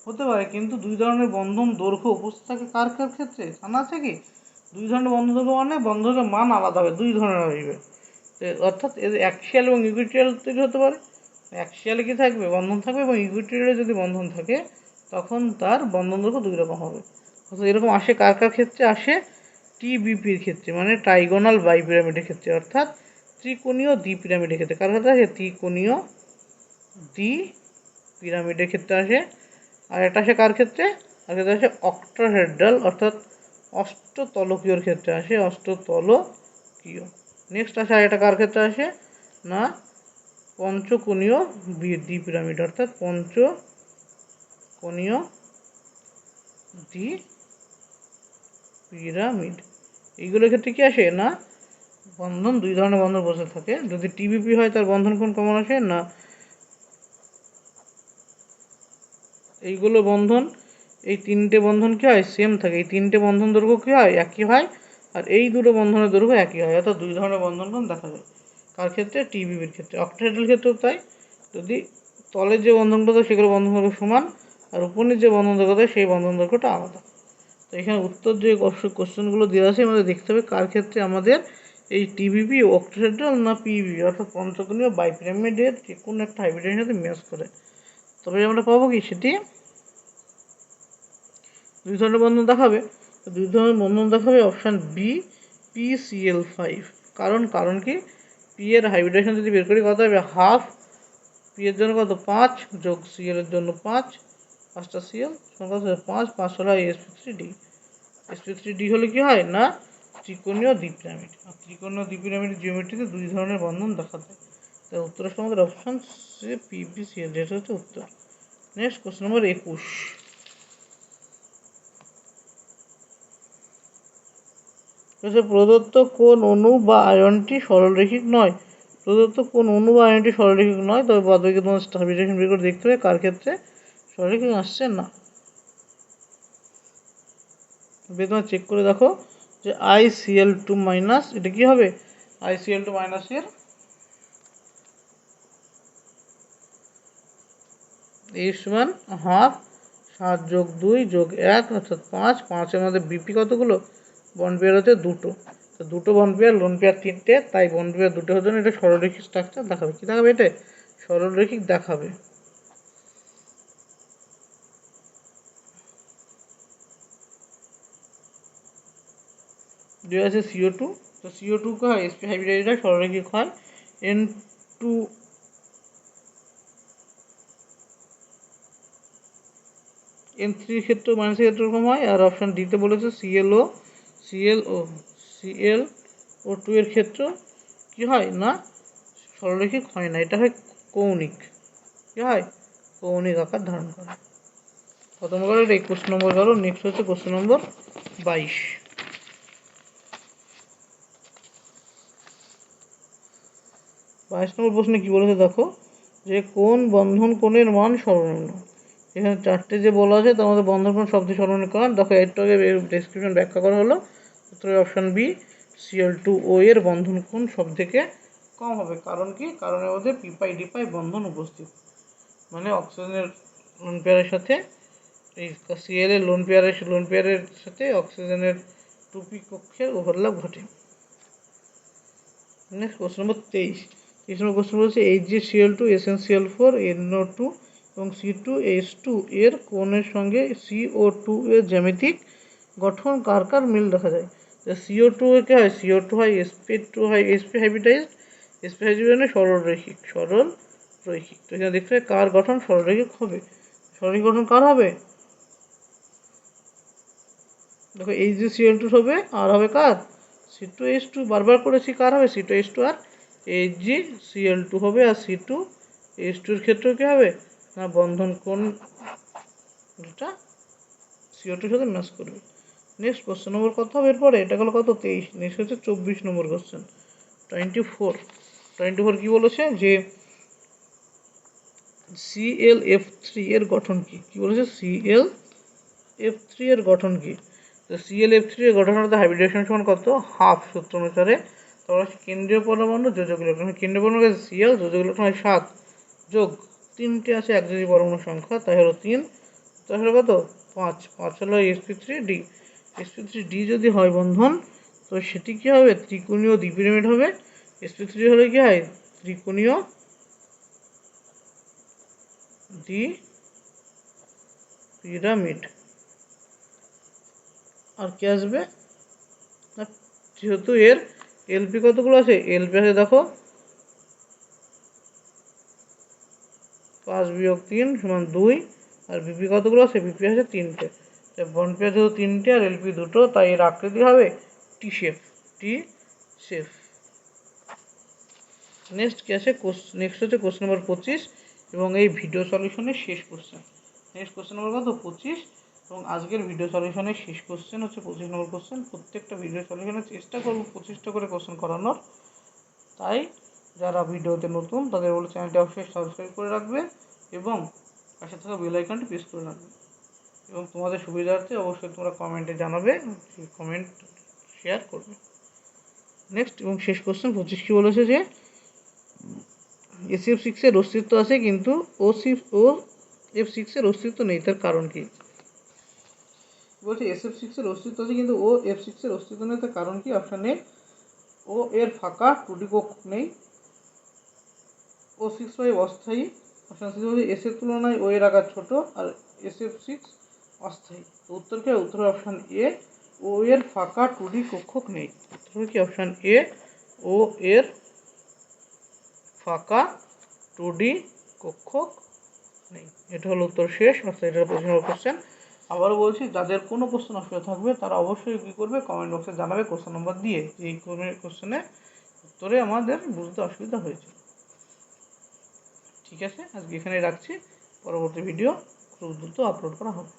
হতে পারে, কিন্তু 2 ধরনের বন্ধন দৈর্ঘ্য উপস্থিত থাকে কার কার ক্ষেত্রে, জানা আছে কি? 2 ধরনের বন্ধন দৈর্ঘ্য মানে বন্ধনের মান আলাদা হবে, 2 ধরনের আসবে। অর্থাৎ এদের অ্যাক্সিয়াল এবং ইকুইটোরিয়াল তৈরি হতে পারে। অ্যাক্সিয়ালে কি থাকবে, বন্ধন থাকবে, এবং ইকুইটোরিয়ালে যদি বন্ধন থাকে, তখন তার বন্ধন দৈর্ঘ্য 2 রকম হবে। এরকম আসে কার কার ক্ষেত্রে আসে, TBPর ক্ষেত্রে, মানে ট্রাইগোনাল বাইপিরামিডের ক্ষেত্রে, অর্থাৎ ত্রিকোণীয় দ্বিপিরামিডের ক্ষেত্রে। কার ক্ষেত্রে আসে, ত্রিকোণীয় দ্বিপিরামিডের ক্ষেত্রে আসে। আর এটা আসে কার ক্ষেত্রে, আর ক্ষেত্রে আসে অক্টাহেড্রাল, অর্থাৎ অষ্টতলকীয়র ক্ষেত্রে আসে, অষ্টতলকীয়। নেক্সট আসে আর এটা কার ক্ষেত্রে আসে না, পঞ্চকোণীয় দ্বিপিরামিড, অর্থাৎ পঞ্চকোণীয় দ্বিপিরামিড। এইগুলোর ক্ষেত্রে কি আসে না, বন্ধন 2 ধরনের বন্ধন বসে থাকে। যদি TBP হয়, তার বন্ধন কোণ কেমন আসে না, এইগুলো বন্ধন, এই 3টে বন্ধন কী হয়, সেম থাকে। এই 3টে বন্ধন দৈর্ঘ্য কী হয়, একই হয়। আর এই দুটো বন্ধনের দৈর্ঘ্য একই হয়, অর্থাৎ 2 ধরনের বন্ধন কোণ দেখা যায়। কার ক্ষেত্রে, TBPর ক্ষেত্রে। অক্টাহেড্রাল ক্ষেত্রেও তাই, যদি তলের যে বন্ধনগুলো থাকে সেগুলো বন্ধন দৈর্ঘ্য সমান, আর উপরের যে বন্ধন দৈর্ঘ্য থাকে সেই বন্ধন দৈর্ঘ্যটা আলাদা। তো এখানে উত্তর যে কোশ্চেনগুলো দেওয়া আছে, আমাদের দেখতে হবে কার ক্ষেত্রে আমাদের এই TBP অক্টাহেড্রাল না PBP, অর্থাৎ পঞ্চকোণীয় বাইপিরামিডের যে কোনো একটা হাইব্রিডের সাথে ম্যাচ করে। তবে আমরা পাবো কি, সেটি 2 ধরনের বন্ধন দেখাবে। 2 ধরনের বন্ধন দেখাবে অপশান বি, PCl5। কারণ কি, পি এর হাইব্রিডেশন যদি বের করি কত হবে, হাফ পি এর জন্য কত 5 যোগ সিএল এর জন্য 5, 5টা সিএল কত, 5 হলো sp3d। sp3d হলে কি হয় না, ত্রিকোণীয় দ্বিপিরামিড। আর ত্রিকোণীয় দ্বিপিরামিডের জিওমেট্রিতে 2 ধরনের বন্ধন দেখা যায়। তাই উত্তরের সঙ্গে আমাদের অপশান সি, PBCl, যেটা হচ্ছে উত্তর। নেক্সট কোশ্চেন নম্বর 21। প্রদত্ত কোন অণু বা আয়নটি সরলরৈখিক নয়। প্রদত্ত কোন অণু বা আয়নটি সরলরৈখিক নয়, তবে বাদবাকি তোমার স্টাবিলাইজেশন বের করে দেখতে হবে কার ক্ষেত্রে সরলরৈখিক আসছে না। তোমার চেক করে দেখো যে ICl2 মাইনাস, এটা কি হবে, ICl2 মাইনাসের H1 হাফ 7 যোগ 2 যোগ 1, অর্থাৎ 5। 5-এর মধ্যে বিপি কতগুলো, বন্ড পেয়ার হচ্ছে 2টো। তো 2টো বন্ড পেয়ার, লোন পেয়ার 3টে, তাই বন্ড পেয়ার 2টো হওয়ার জন্য এটা সরলরৈখিক স্ট্রাকচার দেখাবে। কী দেখাবে, এটা সরলরৈখিক দেখাবে। যে আছে CO2, তো CO2 কে হয় sp হাইব্রিডাইজটা সরলরৈখিক হয়। N2 N3 ক্ষেত্রে মাইনাসের ক্ষেত্রে এরকম হয়। আর অপশান ডিতে বলেছে ClO2 এর ক্ষেত্র কি হয় না, সরলরৈখিক হয় না, এটা হয় কৌণিক। কি হয়, কৌণিক আকার ধারণ করে। কত নম্বর? 21 নম্বর গেল। নেক্সট হচ্ছে কোশ্চেন নম্বর 22। 22 নম্বর প্রশ্নে কী বলেছে দেখো, যে কোন বন্ধন কোণের মান সর্বনিম্ন। এখানে চারটে যে বলা আছে তার মধ্যে বন্ধন কোণ সবচেয়ে সর্বনিম্ন কারণ দেখো একটু আগে ডেসক্রিপশন ব্যাখ্যা করা হলো। উত্তরের অপশান বি, Cl2O এর বন্ধন কোণ সব থেকে কম হবে। কারণ কি? কারণ এর মধ্যে পিপাই ডিপাই বন্ধন উপস্থিত, মানে অক্সিজেনের লোন পেয়ারের সাথে এই Cl এর লোন পেয়ারের সাথে অক্সিজেনের 2p কক্ষের ওভারল্যাপ ঘটে। নেক্সট কোশ্চেন নম্বর 23। 23 নম্বর কোশ্চেন বলছে HgCl2 SnCl4 NO2 এবং C2H2 এর কোণের সঙ্গে CO2 এর জ্যামিতিক গঠন কার কার মিল দেখা যায়। CO2 এর কী হয়? CO2 হয় sp2 হয় sp হাইব্রিডাইজড, sp হাইব্রিড মানে সরল রৈখিক। তো এখানে দেখতে হয় কার গঠন সরলরৈখিক হবে। সরলরৈখিক গঠন কার হবে? দেখো HgCl2 হবে, আর হবে কার? C2H2। বারবার করেছি, কার হবে? C2H2 আর HgCl2 হবে। আর C2H2 এর ক্ষেত্রেও কী হবে না, বন্ধন কোণ যেটা CO2 এর সাথে ম্যাচ করবে। নেক্সট কোশ্চেন নম্বর কত হবে এরপরে? এটা গেল কত? 23। নেক্সট হচ্ছে 24 নম্বর কোশ্চেন 24 কী বলেছে, যে ClF3 এর গঠন কী? কী বলেছে? ClF3 এর গঠন কী? তো ClF3 এর গঠন হতে হাইব্রিডেশন সমান কত? হাফ সূত্র অনুসারে। তারপর কেন্দ্রীয় পরমাণু যোজক ইলেকট্রন। কেন্দ্রীয় পরমাণু আছে Cl, যোজক ইলেকট্রন হয় 7 যোগ 3টে আছে একযোজী পরমাণু সংখ্যা, তাই হলো 3। তাই হলো কত? 5। 5 হলো sp3d। sp3d যদি হয় বন্ধন, তো সেটি কী হবে? ত্রিকোণীয় দ্বিপিরামিড হবে। sp3 হলে কী হয়? ত্রিকোণীয় দ্বিপিরামিড। আর কে আসবে না, যেহেতু এর এলপি কতগুলো আছে? এলপি আছে দেখো 5 বিয়োগ 3 সমান 2। আর বিপি কতগুলো আছে? বিপি আছে 3টে। বন্ড পেয়ার যেহেতু 3টে আর এলপি 2টো, তাই এর আকৃতি হবে টি শেপ। নেক্সট কি আছে? নেক্সট হচ্ছে কোশ্চেন নম্বর 25 এবং এই ভিডিও সলিউশনের শেষ কোশ্চেন। নেক্সট কোশ্চেন নম্বর কত? 25। এবং আজকের ভিডিও সলিউশনের শেষ কোশ্চেন হচ্ছে 25 নম্বর কোশ্চেন। প্রত্যেকটা ভিডিও সলিউশনের চেষ্টা করবো 25টা করে কোশ্চেন করানোর। তাই যারা ভিডিওতে নতুন তাদের বলে চ্যানেলটি অবশ্যই সাবস্ক্রাইব করে রাখবে এবং পাশে থাকা বেল আইকনটি প্রেস করে রাখবে। এবং তোমাদের সুবিধার্থে অবশ্যই তোমরা কমেন্টে জানাবে, কমেন্ট শেয়ার করবে। নেক্সট এবং শেষ কোশ্চেন 25 কী বলেছে, যে SF6 এর অস্তিত্ব আছে কিন্তু OF6 এর অস্তিত্ব নেই, তার কারণ কি? বলছে SF6 এর অস্তিত্ব আছে কিন্তু OF6 এর অস্তিত্ব নেই, তার কারণ কি? অপশান এ, ও এর ফাঁকা 2D কক্ষক নেই। O6 অস্থায়ী। অপশান সি বলছে এস এর তুলনায় ও এর আকার ছোট আর SF6 অস্থায়ী। তো উত্তর কি? উত্তর অপশান এ, ও এর ফাঁকা 2D কক্ষক নেই। উত্তর কি? অপশান এ, ও এর ফাঁকা 2D কক্ষক নেই। এটা হলো উত্তর শেষ, অর্থাৎ এটা প্রশ্ন কোশ্চেন। আবারও বলছি, যাদের কোনো প্রশ্ন অসুবিধা থাকবে তারা অবশ্যই কী করবে, কমেন্ট বক্সে জানাবে কোশ্চেন নম্বর দিয়ে, যে এই কোশ্চেনের উত্তরে আমাদের বুঝতে অসুবিধা হয়েছে। ঠিক আছে, আজকে এখানেই রাখছি। পরবর্তী ভিডিও খুব দ্রুত আপলোড করা হবে।